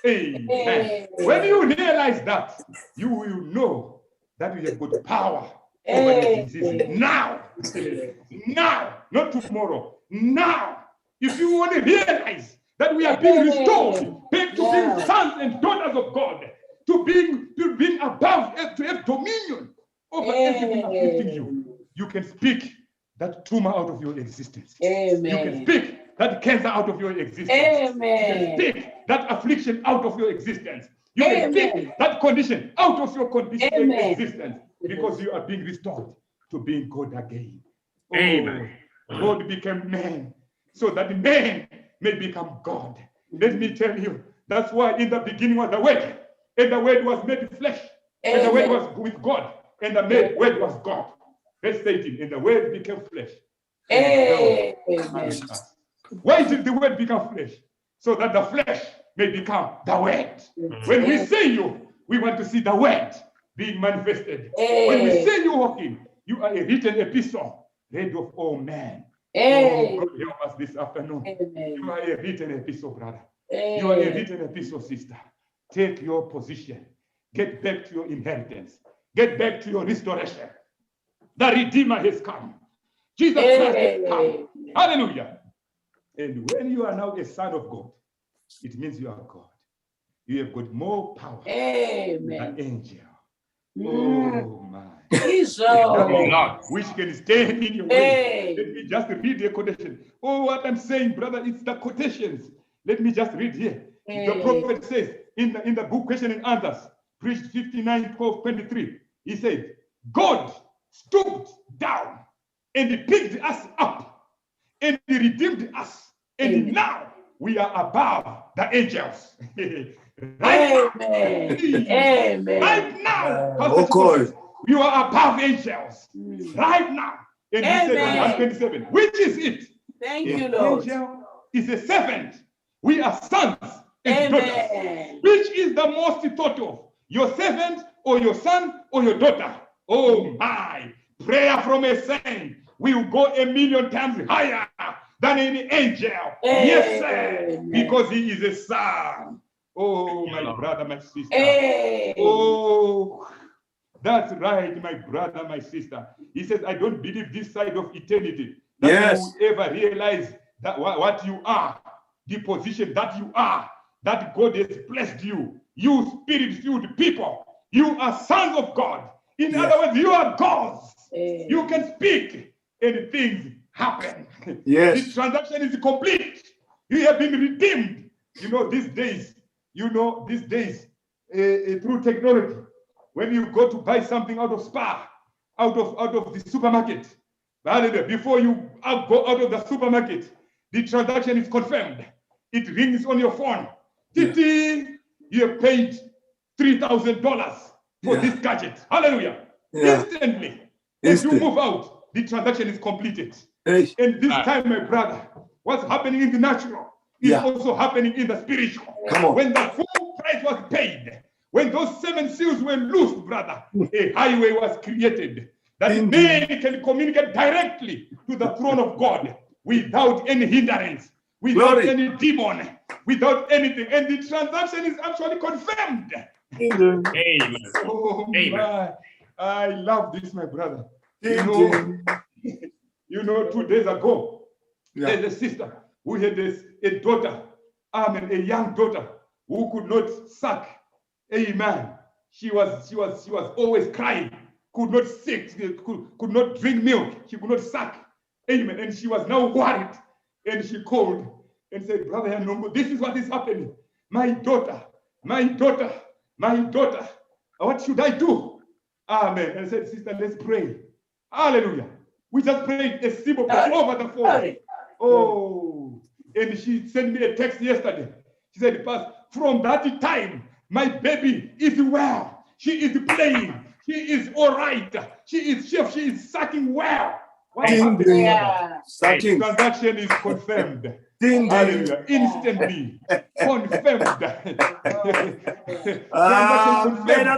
Amen. When you realize that, you will know that you have got power over your disease now. Now, not tomorrow. Now. If you want to realize that we are being restored back to being sons and daughters of God, to being above, to have dominion over everything afflicting you, you can speak that tumor out of your existence. You can speak that cancer out of your existence. You can speak that affliction out of your existence. You can speak that condition out of your condition existence, because you are being restored to being God again. Amen. God became man so that man may become God. Let me tell you, that's why in the beginning was the Word, and the Word was made flesh, and the Word was with God, and the Word was God. Verse 18, and the Word became flesh. Why did the Word become flesh? So that the flesh may become the Word. When we see you, we want to see the Word being manifested. When we see you walking, you are a written epistle, read of all men. Oh, God help us this afternoon. You are a written epistle, brother. You are a written epistle, sister. Take your position. Get back to your inheritance. Get back to your restoration. The Redeemer has come. Jesus Christ has come. Hallelujah. And when you are now a son of God, it means you are God. You have got more power than an angel. Oh my. Which can stand in your way. Let me just read the quotation. Oh, what I'm saying, brother, it's the quotations. Let me just read here. The prophet says in the book Question and Answers, preached 59:12-23, he said, God stooped down and he picked us up and he redeemed us. And now we are above the angels. Right now, Pastor, you are above angels. Right now. And he said in 127, which is it? Thank you, Lord. Angel is a servant. We are sons and daughters. Which is the most thought of? Your servant or your son or your daughter? Oh my. Prayer from a saint will go 1,000,000 times higher than any angel. Yes, sir. Because he is a son. Oh, my brother, my sister. Oh, that's right, my brother, my sister. He says, I don't believe this side of eternity that you will ever realize that what you are, the position that you are, that God has blessed you. You spirit-filled people. You are sons of God. In other words, you are gods. You can speak and things happen. The transaction is complete. You have been redeemed. You know, these days, through technology, when you go to buy something out of Spar, out of the supermarket, before you go out of the supermarket, the transaction is confirmed. It rings on your phone. You have paid $3,000 for this gadget. Hallelujah. Instantly. As you move out, the transaction is completed. And this time, my brother, what's happening in the natural is also happening in the spiritual. When the full price was paid, when those 7 seals were loosed, brother, a highway was created that man can communicate directly to the throne of God without any hindrance, without any demon, without anything. And the transaction is actually confirmed. Amen. Oh, my. I love this, my brother. You know, 2 days ago, there's a sister who had a daughter, a young daughter, who could not suck Amen. She was always crying, could not sit, could not drink milk, she could not suck. Amen. And she was now worried. And she called and said, Brother Yanombo, this is what is happening. My daughter, what should I do? Amen. And I said, sister, let's pray. Hallelujah. We just prayed a simple prayer over the phone. Oh, and she sent me a text yesterday. She said, Pastor, from that time, my baby is well. She is playing. She is all right. She is sucking well. What Ding, happened? ding. Yeah. Sucking. Transaction is confirmed. Ding, ding. Hallelujah. Instantly confirmed. Transaction confirmed.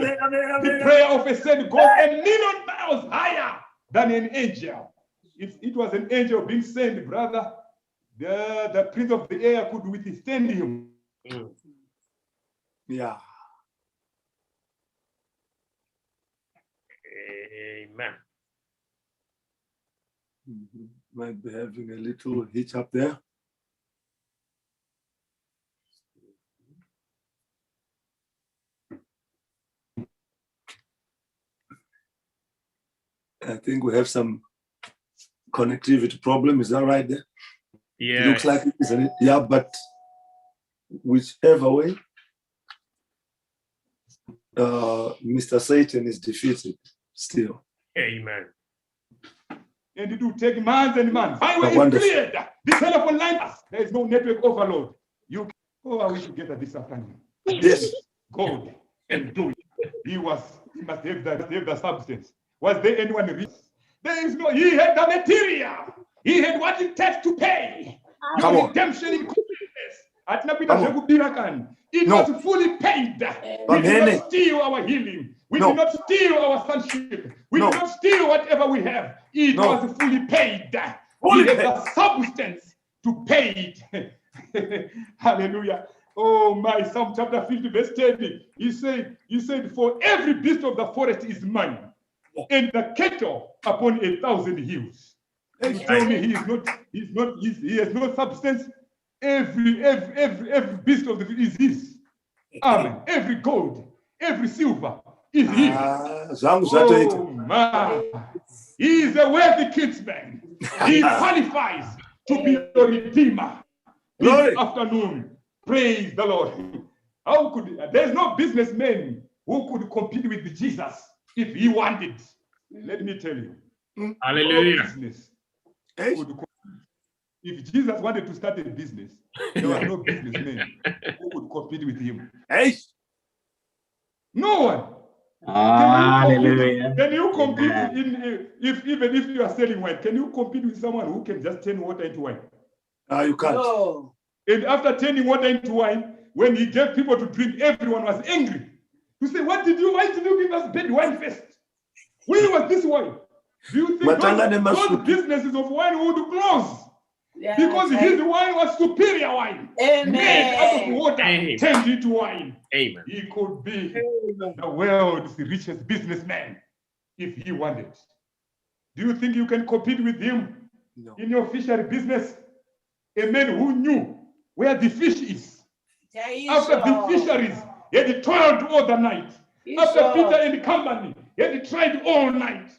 The prayer of a saint goes 1,000,000 miles higher than an angel. If it was an angel being sent, brother, the prince of the air could withstand him. Yeah. Amen. Might be having a little hitch up there. I think we have some connectivity problem. Is that right there? Yeah. Looks like it, isn't it? Yeah, but whichever way, Mr. Satan is defeated still. Amen. And it will take months and months. Highway is Wonderful. cleared. The telephone line, there is no network overload. Are we together this afternoon? Yes. God and do it. He must have the substance. Was there anyone rich? There is no, he had the material. He had what it takes to pay. Come on. Redemption in completeness. Come It No. was fully paid. We Amen. did not steal our healing. We No. did not steal our sonship. We No. did not steal whatever we have. It No. was fully paid. Fully He had paid. the substance to pay it. Hallelujah. Oh my, Psalm chapter 50, verse 10. He said, for every beast of the forest is mine, and the cattle upon 1,000 hills. And you tell me he has no substance. Every beast of the field is his. Amen. Every gold, every silver is his. Zangu zatoita. Oh my. He is a wealthy kinsman. He qualifies to be your redeemer. Glory. This afternoon, praise the Lord. There's no businessman who could compete with Jesus if he wanted. Let me tell you. Hallelujah. No business Hey. could compete. If Jesus wanted to start a business, there was no businessman who could compete with him. Hey. No one. Hallelujah. Can you compete Amen. even if you are selling wine? Can you compete with someone who can just turn water into wine? You can't. No. And after turning water into wine, when he gave people to drink, everyone was angry. You say, why did you give us bad wine first? Where was this wine? Do you think Matangane those masuku. businesses of wine would close? Yeah, Because right. his wine was superior wine. Made out of Amen. water, Amen. turned into wine. Amen. He could be the world's richest businessman if he wanted. Do you think you can compete with him No. in your fishery business? A man who knew where the fish is. After the fisheries, he had toiled all the night. After Peter and company, he had tried all night.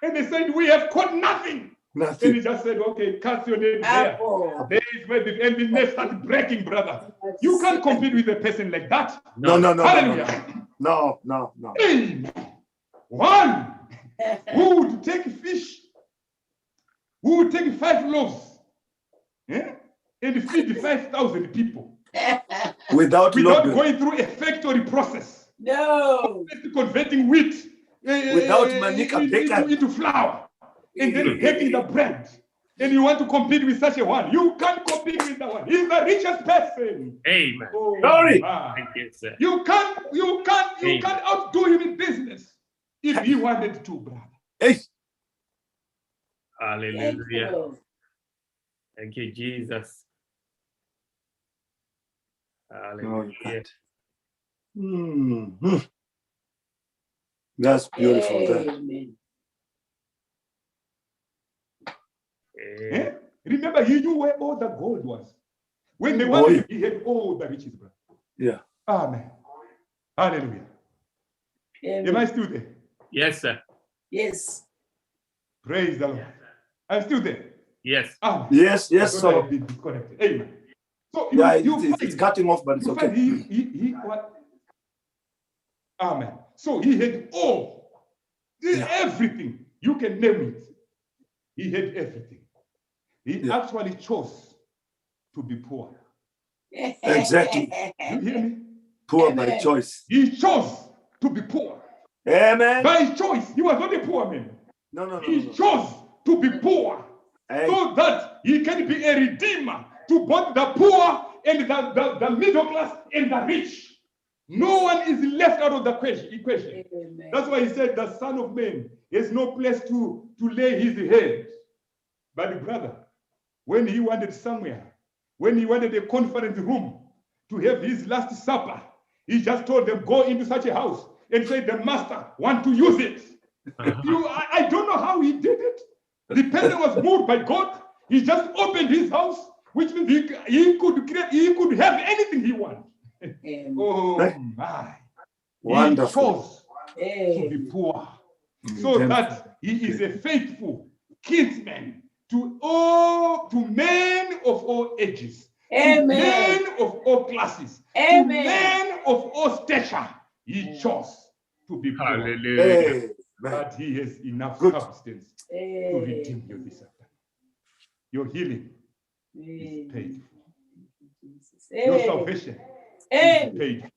And they said, we have caught nothing. And Nothing. he just said, okay, cast your net there. Apple. There is where the ending net started breaking, brother. You can't compete with a person like that. No. Hallelujah. No. Amen. One who would take fish, who would take 5 loaves and feed 5,000 people Without without lobbying. going through a factory process, No. converting wheat Without Manika bakery. into flour, and then baking the bread. And you want to compete with such a one? You can't compete with that one. He's the richest person. Amen. Oh, Glory. my. Thank you, sir. You can't outdo him in business if he wanted to, brother. Hey. Thank Hallelujah. you. Thank you, Jesus. No, Hallelujah. you can't. Mhm. That's beautiful. That. Amen. Eh? Remember, he knew where all the gold was. When they Oh, wanted, he had all the riches, brother. Yeah. Amen. Hallelujah. Am I still there? Yes, sir. Yes. Praise the Lord. I'm still there. Yes. Amen. Yes, yes, I thought I sir. had been disconnected. Amen. So Yeah, you it's cutting off, but it's you find okay. he what? Amen. So he had all, everything. You can name it. He had everything. He actually chose to be poor. Exactly. You hear me? Poor by Amen. choice. He chose to be poor. Amen. By choice. He was not a poor man. No, no, no, He no. chose to be poor Hey, so that he can be a redeemer to both the poor and the middle class and the rich. No one is left out of the equation. Amen. That's why he said the Son of Man has no place to lay his head. But brother, when he wanted somewhere, when he wanted a conference room to have his last supper, he just told them, go into such a house and say, the master want to use it. I don't know how he did it. The person was moved by God. He just opened his house, which means he could have anything he wanted. Amen. Oh my. wonderful. He chose to be Amen. poor so that he is a faithful kinsman to men of all ages, to Amen. men of all classes, to Amen. men of all stature. He chose to be poor, Hallelujah. Hey, man. but he has enough Good. substance to redeem you this afternoon. Your healing is paid for. Your salvation is Amen. paid for.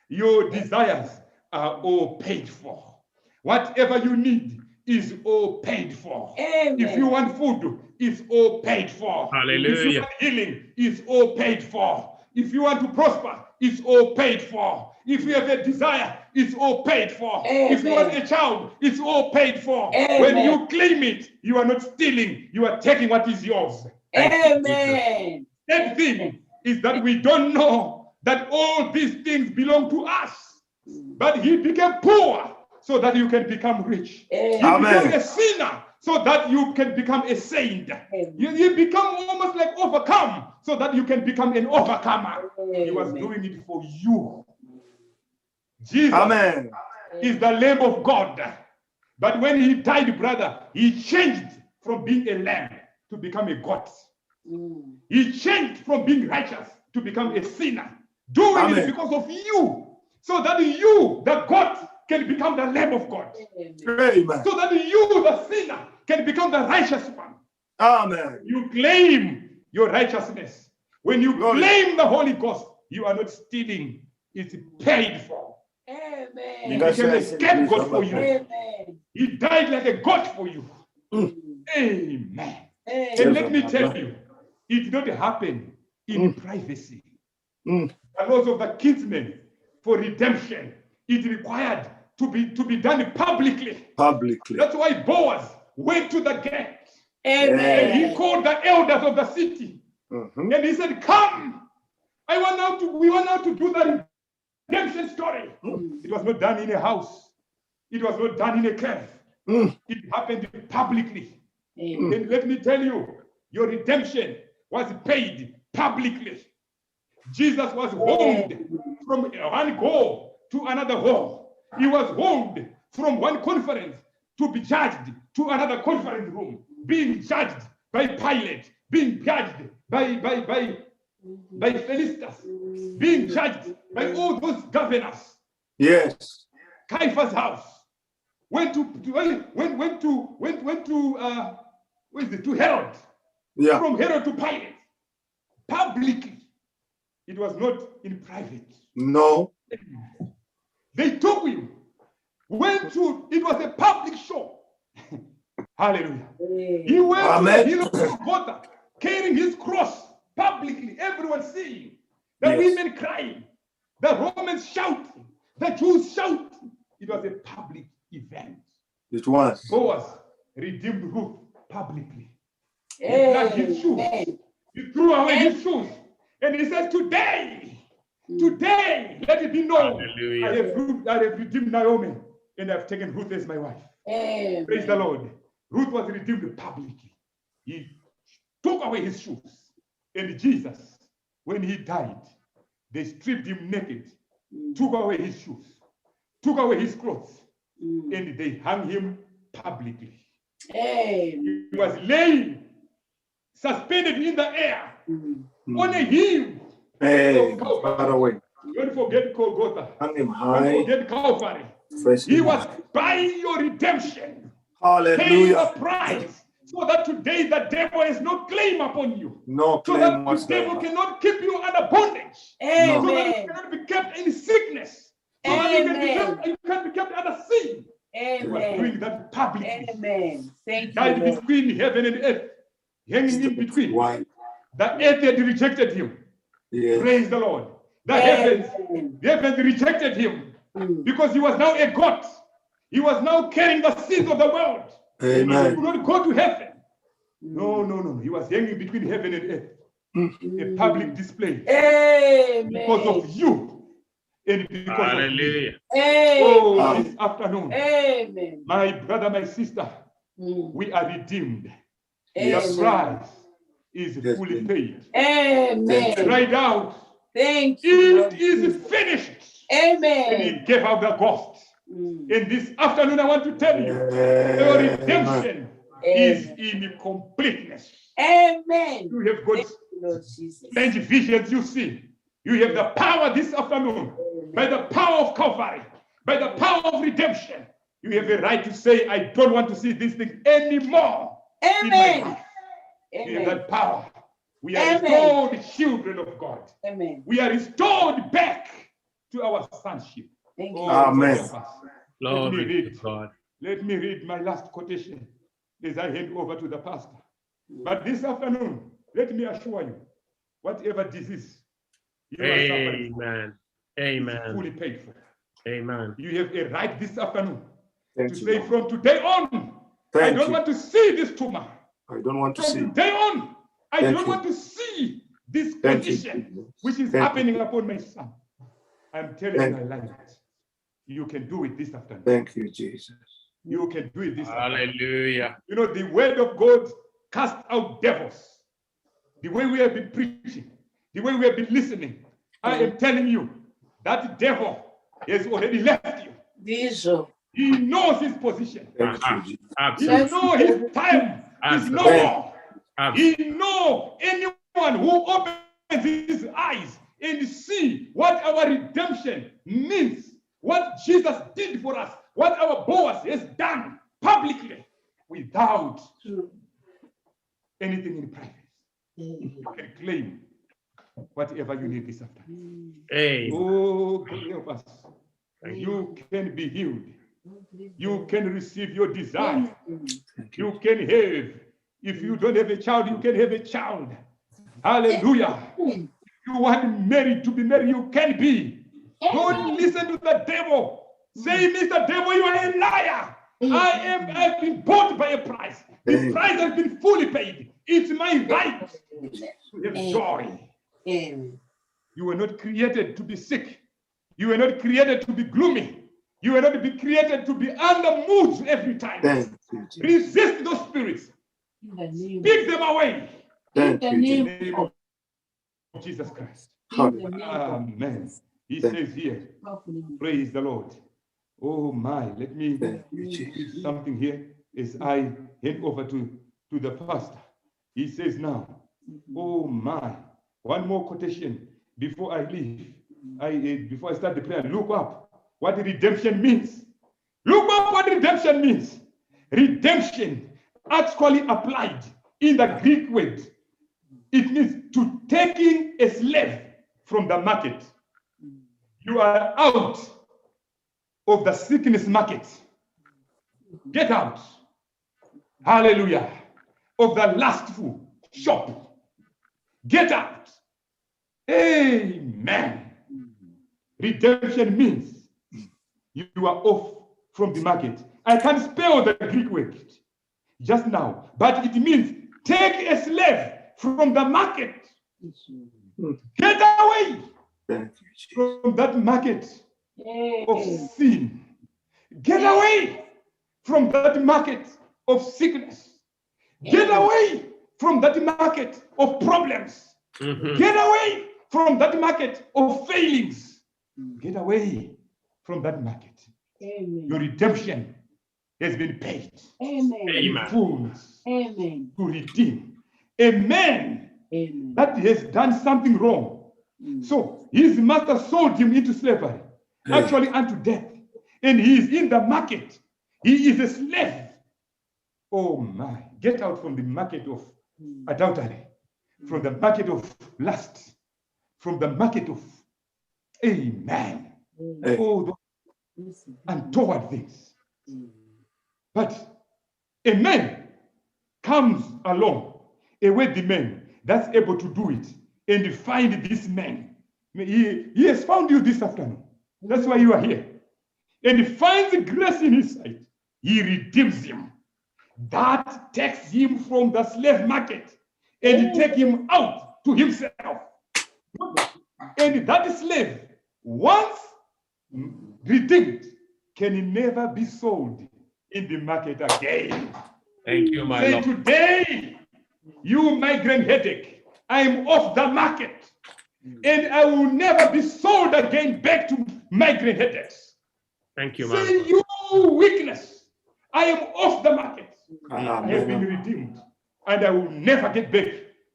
Your desires are all paid for. Whatever you need is all paid for. If you want food, it's all paid for. If you Hallelujah. want healing, it's all paid for. If you want to prosper, it's all paid for. If you have a desire, it's all paid for. If you want a child, it's all paid for. When Amen. you claim it, you are not stealing, you are taking what is yours. Amen. That thing is that we don't know that all these things belong to us. But he became poor so that you can become rich. He Amen. became a sinner so that you can become a saint. You become almost like overcome so that you can become an overcomer. He was doing it for you. Jesus Amen. is the Lamb of God. But when he died, brother, he changed from being a lamb to become a goat. He changed from being righteous to become a sinner. Doing Amen. it because of you. So that you, the goat, can become the Lamb of God. Amen. So that you, the sinner, can become the righteous one. Amen. You claim your righteousness. When you Glory. claim the Holy Ghost, you are not stealing. It's paid for. He Amen. That's became why I a said scapegoat please, for you. Amen. He died like a goat for you. Amen. And let me tell you, it did not happen in privacy. The laws of the kinsmen for redemption, it required to be done publicly. Publicly. That's why Boaz went to the gate and Amen. he called the elders of the city Mhm. and he said, "Come, we want now to do the redemption story." It was not done in a house. It was not done in a cave. It happened publicly. Amen. And let me tell you, your redemption was paid publicly. Jesus was hauled from one hall to another hall. He was hauled from one conference to be judged to another conference room, being judged by Pilate, being judged by Felicitas, being judged by all those governors. Yes. Caiaphas' house. Went to Herod. Yeah. From Herod to Pilate. Publicly. It was not in private. No. They took him. It was a public show. Hallelujah. He went Amen. to the hill of Golgotha, carrying his cross publicly, everyone seeing. The Yes. women crying, the Romans shouting, the Jews shouting. It was a public event. It was. Boaz redeemed Ruth publicly. He dragged his shoes. Amen. He threw away his shoes. And he said, today, let it be known. Hallelujah. I have redeemed Naomi and I've taken Ruth as my wife. Amen. Praise the Lord. Ruth was redeemed publicly. He took away his shoes. And Jesus, when he died, they stripped him naked took away his shoes, took away his clothes, Mm. and they hung him publicly. Amen. He was laying, suspended in the air, Mm. on a hill. Hey, far away. Don't forget Golgotha. Hang him Don't high. forget Calvary. Fresh. He was buying your redemption, paying Hallelujah. the price, so that today the devil has no claim upon you. No So claim that the devil whatsoever. cannot keep you under bondage. So that you Amen. cannot be kept in sickness. So that you can be kept under sin. He was Amen. doing that publicly. Amen. Thank you, Died Lord. between heaven and earth, hanging in between. Why? The earth had rejected him. Yeah. Praise the Lord. The Amen. heavens rejected him Mm. because he was now a God. He was now carrying the sins of the world. He Amen. could not go to heaven. No. He was hanging between heaven and earth. A public display because Amen. of you and because of me. Hallelujah. Oh, Amen. this afternoon, Amen. my brother, my sister, Mm. we are redeemed. The Amen. price is Yes, fully Lord. paid. Amen. Cried out, Thank you, Lord. it is finished. And Amen. he gave out the ghost. Mm. And this afternoon, I want to tell you, your Amen. redemption is in completeness. Amen. You have got Thank you, Lord Jesus. strange visions you see. You have the power this afternoon, by the power of Calvary, by the power of redemption. You have a right to say, I don't want to see this thing anymore in my Amen. life. You have Amen. that power. We are Amen. restored children of God. Amen. We are restored back to our sonship. Thank you. Oh, Amen. God help us. Glory to read. God. Let me read my last quotation as I hand over to the pastor. But this afternoon, let me assure you, whatever disease you are suffering from Amen. is Amen. fully paid for. Amen. You have a right this afternoon Thank to you, say Lord. from today on, I Thank don't you. want to see this tumor. I don't want to From see. today on, I Thank don't you. want to see this Thank you. condition Jesus. which is Thank you. happening upon my son. I'm telling Thank you, I like it. You can do it this afternoon. Thank you, Jesus. You can do it this afternoon. Hallelujah. You know, the word of God cast out devils. The way we have been preaching, the way we have been listening, I am telling you, that devil has already left you. Bishop. He knows his position. Thank you, Jesus. He Absolutely. knows his time is no Absolutely. more. Absolutely. He knows anyone who opens his eyes and see what our redemption means, what Jesus did for us, what our Boaz has done publicly without anything in private. You can claim whatever you need this afternoon. Amen. Oh, God help us. You can be healed. You can receive your desire. Thank you. You can have. If you don't have a child, you can have a child. Hallelujah. If you want married to be married, you can be. Don't listen to the devil. Say, Mr. Devil, you are a liar. I've been bought by a price. The price has been fully paid. It's my right to have joy. Amen. You were not created to be sick. You were not created to be gloomy. You were not be created to be under moods every time. Thank you, Jesus. Resist those spirits. In the name Pick them away. Thank in the you, In Jesus. the name of Jesus Christ. in the name of Amen. He Thank says here, powerful name. praise the Lord. Oh my, let me Thank you, Jesus. read something here as I head over to the pastor. He says now, oh my, one more quotation before I leave. Before I start the prayer, look up what redemption means. Look up what redemption means. Redemption actually applied in the Greek word. It means to taking a slave from the market. You are out of the sickness market. Get out. Hallelujah. Of the lustful shop. Get out. Amen. Redemption means you are off from the market. I can't spell the Greek word just now, but it means take a slave from the market. Get away Thank you, Jesus. from that market of Amen. sin. Get away from that market of sickness. Get away from that market of problems. Mhm. Get away from that market of failings. Get away from that market. Your Amen. redemption has been paid Amen. in Amen. fullness Amen. to redeem a man Amen. that has done something wrong. So his master sold him into slavery, actually unto death. And he is in the market. He is a slave. Oh my, get out from the market of adultery, from the market of lust, from the market of, amen. Hey. Oh, those untoward things. But a man comes along, a worthy man that's able to do it, and find this man. He has found you this afternoon. That's why you are here. And he finds grace in his sight. He redeems him. That takes him from the slave market and take him out to himself. And that slave, once redeemed, can never be sold in the market again. Thank you, my Say, Lord. today, you migraine headache, I'm off the market, and I will never be sold again back to migraine headaches. Thank you, my Say, Lord. you weakness, I am off the market. I have been Amen. redeemed, and I will never get back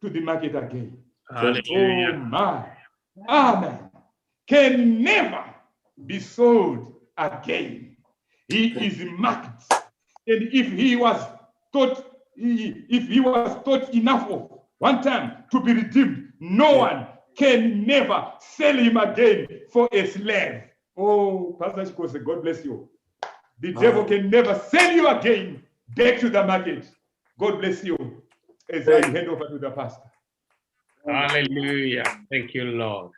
to the market again. Oh Hallelujah. my, amen. Can never be sold again. He is marked, and if he was taught enough of one time to be redeemed, no one can never sell him again for a slave. Oh, Pastor Chikose, God bless you. The devil can never sell you again back to the market. God bless you as I hand over to the pastor. Hallelujah. Thank you, Lord.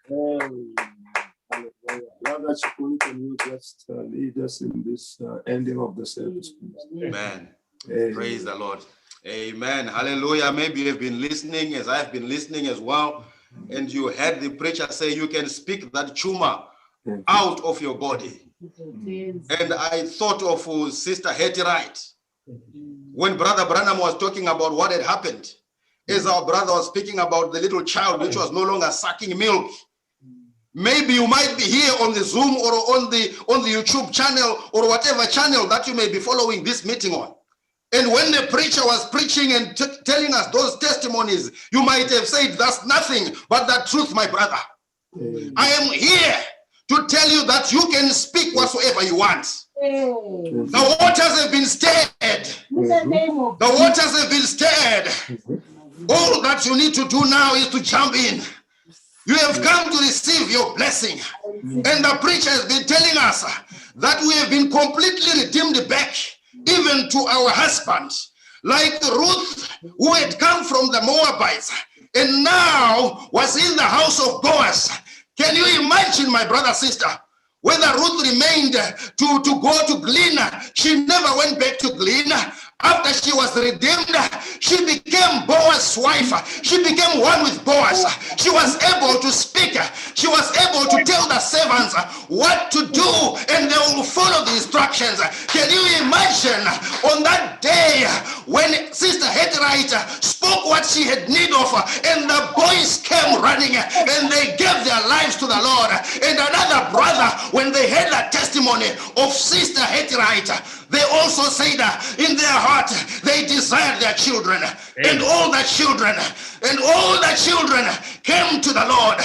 Brother Chikuli, can you just lead us in this ending of the service, please? Amen. Amen. Praise the Lord. Amen. Hallelujah. Maybe you've been listening as I've been listening as well. And you heard the preacher say you can speak that tumor out of your body. And I thought of Sister Hetty Wright. When Brother Branham was talking about what had happened, as our brother was speaking about the little child which was no longer sucking milk. Maybe you might be here on the Zoom or on the YouTube channel or whatever channel that you may be following this meeting on. And when the preacher was preaching and telling us those testimonies, you might have said, that's nothing but the truth, my brother. I am here to tell you that you can speak whatsoever you want. The waters have been stirred. The waters have been stirred. All that you need to do now is to jump in. You have come to receive your blessing. And the preacher has been telling us that we have been completely redeemed back, even to our husbands, like Ruth, who had come from the Moabites and now was in the house of Boaz. Can you imagine, my brother, sister, whether Ruth remained to go to glean? She never went back to glean. After she was redeemed, she became Boaz's wife. She became one with Boaz. She was able to speak. She was able to tell the servants what to do, and they will follow the instructions. Can you imagine on that day when Sister Hetty spoke what she had need of, and the boys came running and they gave their lives to the Lord? And another brother, when they heard the testimony of Sister Hetty, they also said in their heart they desired their children. And all the children came to the Lord.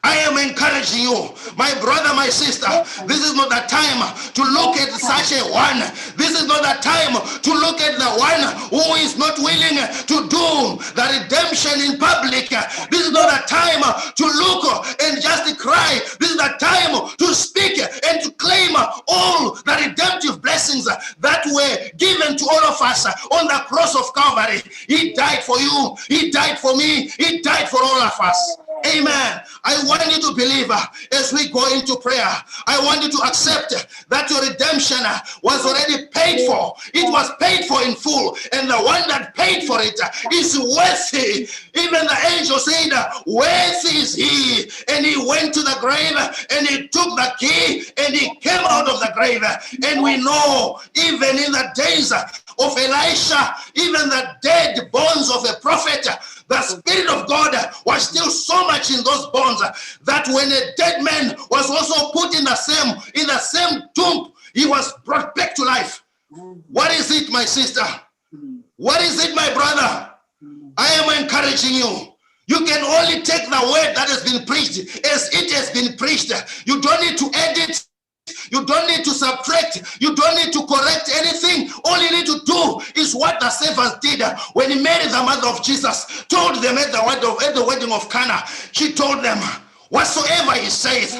I am encouraging you, my brother, my sister. This is not the time to look at such a one. This is not the time to look at the one who is not willing to do the redemption in public. This is not the time to look and just cry. This is the time to speak and to claim all the redemptive blessings that were given to all of us on the cross of Calvary. He died for you. He died for me. He died for all of us. Amen. I want you to believe as we go into prayer. I want you to accept that your redemption was already paid for. It was paid for in full. And the one that paid for it is worthy. Even the angel said, worthy is he. And he went to the grave and he took the key and he came out of the grave. And we know even in the days of Elisha, even the dead bones of a prophet, the Spirit of God was still so much in those bones that when a dead man was also put in the same tomb, he was brought back to life. What is it, my sister? What is it, my brother? I am encouraging you. You can only take the word that has been preached as it has been preached. You don't need to edit. You don't need to subtract. You don't need to correct anything. All you need to do is what the servants did when Mary, the mother of Jesus, told them at the wedding of Cana. She told them, whatsoever he says,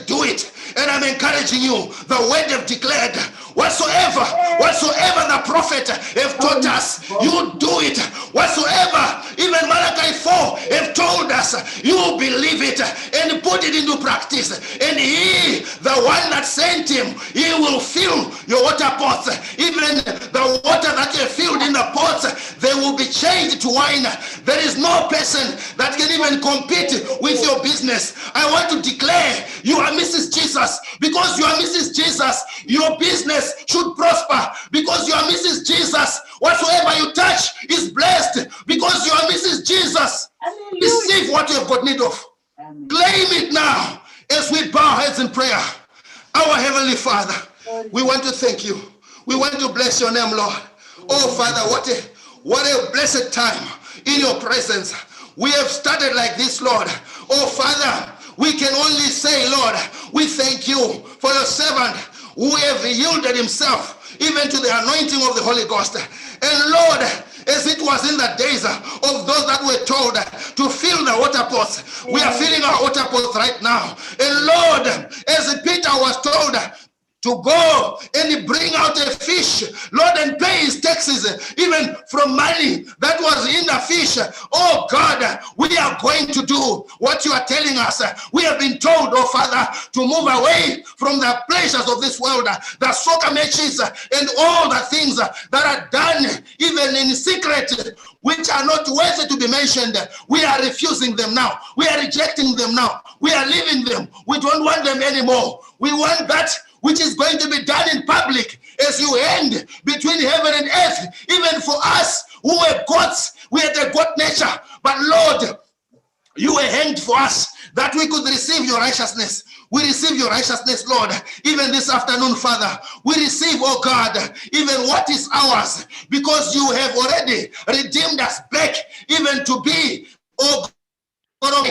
do it. And I'm encouraging you, the word have declared, whatsoever the prophet have taught us, you do it. Whatsoever, even Malachi 4 have told us, you believe it and put it into practice. And he, the one that sent him, he will fill your water pots. Even the water that you filled in the pots, they will be changed to wine. There is no person that can even compete with your business. I want to declare, you are Mrs. Jesus. Because you are Mrs. Jesus, your business should prosper. Because you are Mrs. Jesus, whatsoever you touch is blessed. Because you are Mrs. Jesus, receive what you have got need of. Claim it now as we bow our heads in prayer. Our Heavenly Father, we want to thank you. We want to bless your name, Lord. Oh, Father, what a blessed time in your presence. We have started like this, Lord. Oh, Father, we can only say, Lord, we thank you for your servant who have yielded himself even to the anointing of the Holy Ghost. And Lord, as it was in the days of those that were told to fill the water pots, we are filling our water pots right now. And Lord, as Peter was told to go and bring out a fish, Lord, and pay his taxes, even from money that was in the fish. Oh God, we are going to do what you are telling us. We have been told, oh Father, to move away from the pleasures of this world, the soccer matches and all the things that are done even in secret, which are not worthy to be mentioned. We are refusing them now. We are rejecting them now. We are leaving them. We don't want them anymore. We want that which is going to be done in public as you end between heaven and earth. Even for us who were gods, we had a God nature. But Lord, you were hanged for us that we could receive your righteousness. We receive your righteousness, Lord, even this afternoon, Father. We receive, oh God, even what is ours, because you have already redeemed us back, even to be, oh God,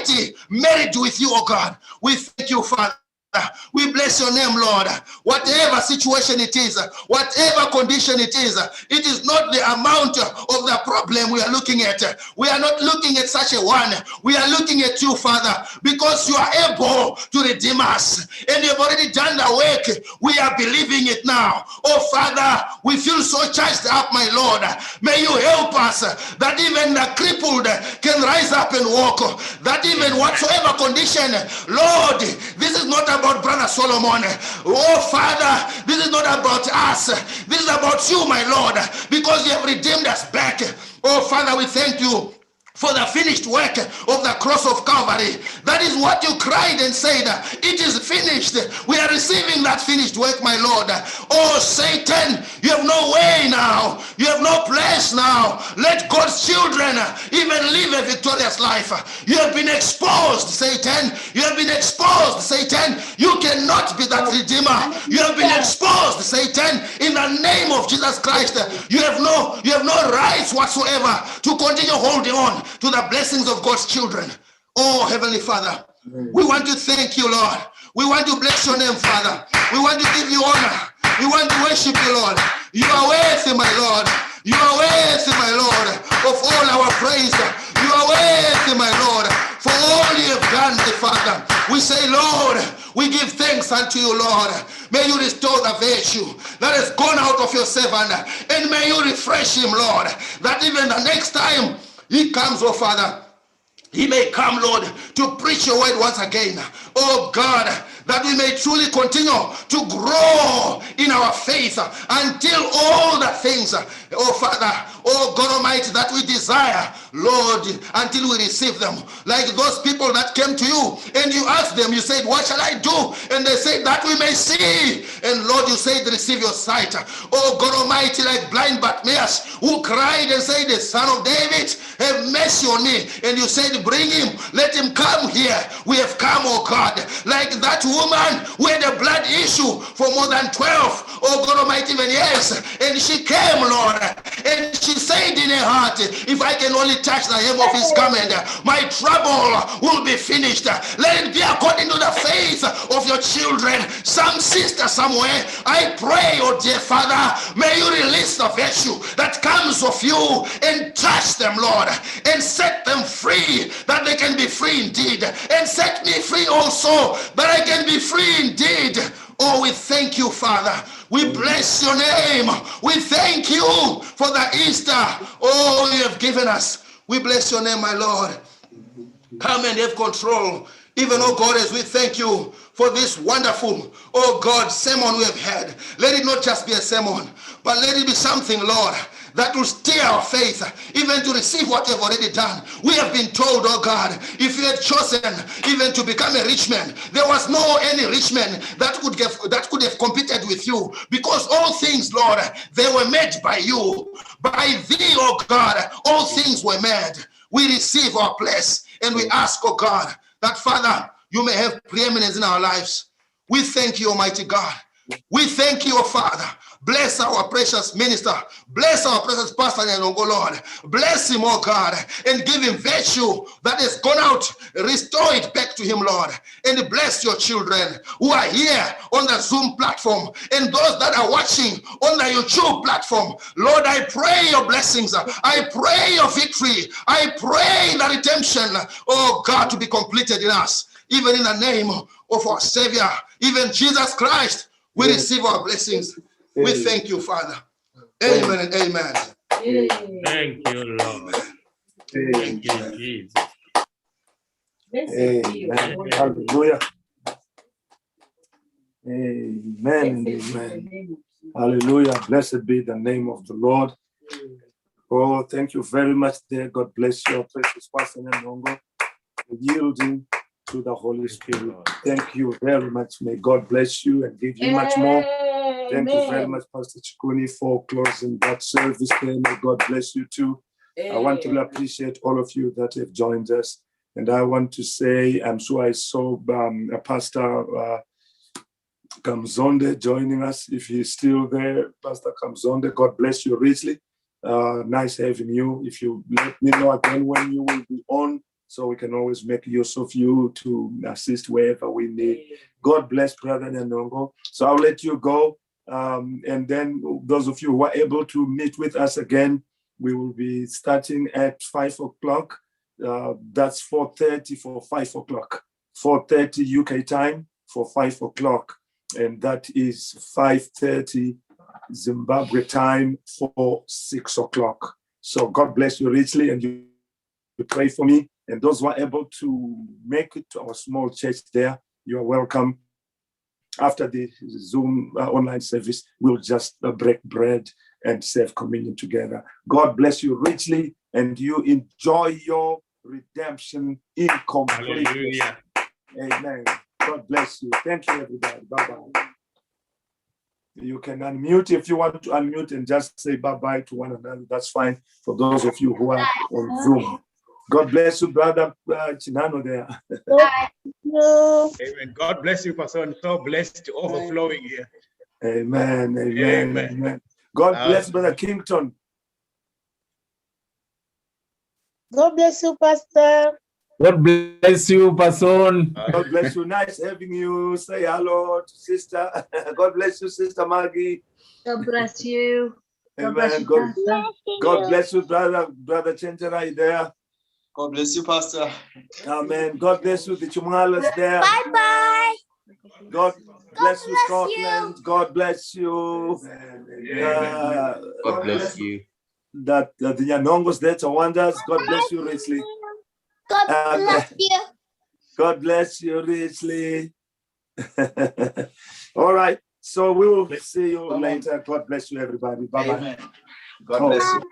married with you, oh God. We thank you, Father. We bless your name, Lord. Whatever situation it is, whatever condition it is not the amount of the problem we are looking at. We are not looking at such a one. We are looking at you, Father, because you are able to redeem us. And you've already done the work. We are believing it now. Oh, Father, we feel so charged up, my Lord. May you help us that even the crippled can rise up and walk. That even whatsoever condition, Lord, this is not about Brother Solomon. Oh, Father, this is not about us. This is about you, my Lord, because you have redeemed us back. Oh, Father, we thank you for the finished work of the cross of Calvary. That is what you cried and said, it is finished. We are receiving that finished work, my Lord. Oh, Satan, you have no way now. You have no place now. Let God's children even live a victorious life. You have been exposed, Satan. You have been exposed, Satan. You cannot be that redeemer. You have been exposed, Satan, in the name of Jesus Christ. You have no rights whatsoever to continue holding on to the blessings of God's children. Oh, Heavenly Father, we want to thank you, Lord. We want to bless your name, Father. We want to give you honor. We want to worship you, Lord. You are worthy, my Lord. You are worthy, my Lord, of all our praise. You are worthy, my Lord, for all you have done, the Father. We say, Lord, we give thanks unto you, Lord. May you restore the virtue that has gone out of your servant, and may you refresh him, Lord, that even the next time he comes, oh Father, he may come, Lord, to preach your word once again. Oh God, that we may truly continue to grow in our faith until all the things, oh Father, oh God Almighty, that we desire, Lord, until we receive them. Like those people that came to you and you asked them, you said, what shall I do? And they said, that we may see. And Lord, you said, receive your sight. Oh God Almighty, like blind Bartimaeus, who cried and said, the Son of David, have mercy on me. And you said, bring him, let him come here. We have come, oh God, like that woman who had a blood issue for more than 12, oh God Almighty, even years. And she came, Lord, and she said in her heart, if I can only touch the hem of his garment, my trouble will be finished. Let it be according to the faith of your children. Some sister somewhere, I pray, oh dear Father, may you release the virtue that comes of you and touch them, Lord, and set them free, that they can be free indeed, and set me free also, that I can be free indeed. Oh, we thank you, Father. We bless your name. We thank you for the Easter, oh, you have given us. We bless your name, my Lord. Come and have control. Even, oh God, as we thank you for this wonderful, oh God, sermon we have had. Let it not just be a sermon, but let it be something, Lord, that will stir our faith, even to receive what you have already done. We have been told, oh God, if you had chosen even to become a rich man, there was no any rich man that could have competed with you, because all things, Lord, they were made by you. By thee, oh God, all things were made. We receive our place, and we ask, oh God, that Father, you may have preeminence in our lives. We thank you, Almighty God. We thank you, oh Father. Bless our precious minister. Bless our precious pastor, oh Lord. Bless him, oh God, and give him virtue that has gone out. Restore it back to him, Lord. And bless your children who are here on the Zoom platform and those that are watching on the YouTube platform. Lord, I pray your blessings. I pray your victory. I pray the redemption, oh God, to be completed in us. Even in the name of our Savior, even Jesus Christ, we receive our blessings. We thank you, Father. Amen and amen. Thank you, Lord. Thank you, Jesus. Amen. Hallelujah. Amen and amen. Hallelujah. Blessed be the name of the Lord. Oh, thank you very much there. God bless you, precious Pastor Nyandongo, for yielding to the Holy Spirit. Thank you very much. May God bless you and give you much more. Thank you very much, Pastor Chikuni, for closing that service there. May God bless you too. I want to appreciate all of you that have joined us. And I want to say, I'm sure I saw Pastor Kamzonde joining us. If he's still there, Pastor Kamzonde, God bless you richly. Nice having you. If you let me know again when you will be on, so we can always make use of you to assist wherever we need. God bless Brother Nyandongo. So I'll let you go. And then those of you who are able to meet with us again, we will be starting at 5 o'clock. That's 4:30 for 5 o'clock. 4:30 UK time for 5 o'clock. And that is 5:30 Zimbabwe time for 6 o'clock. So God bless you richly, and you pray for me. And those who are able to make it to our small church there, you are welcome. After the Zoom online service, we'll just break bread and serve communion together. God bless you richly, and you enjoy your redemption in completeness. Hallelujah. Amen. God bless you. Thank you, everybody. Bye-bye. You can unmute if you want to unmute and just say bye-bye to one another. That's fine for those of you who are on Zoom. God bless you, Brother Chinano there. Amen. God bless you, Pastor. I'm so blessed, overflowing here. Amen. Amen. Amen. God bless Brother Kington. God bless you, Pastor. God bless you, Pastor. God bless you. Nice having you. Say hello to Sister. God bless you, Sister Maggie. God bless you. Amen. God bless you, Brother Chenjerai there. God bless you, Pastor. Amen. God bless you, the Chumalas there. Bye-bye. God bless you, Scotland. God bless you. God bless you. The Nyandongos there to wonders. God bless you richly. God bless you. God bless you richly. All right. So we will see you later. God bless you, everybody. Bye bye. Amen. God bless you.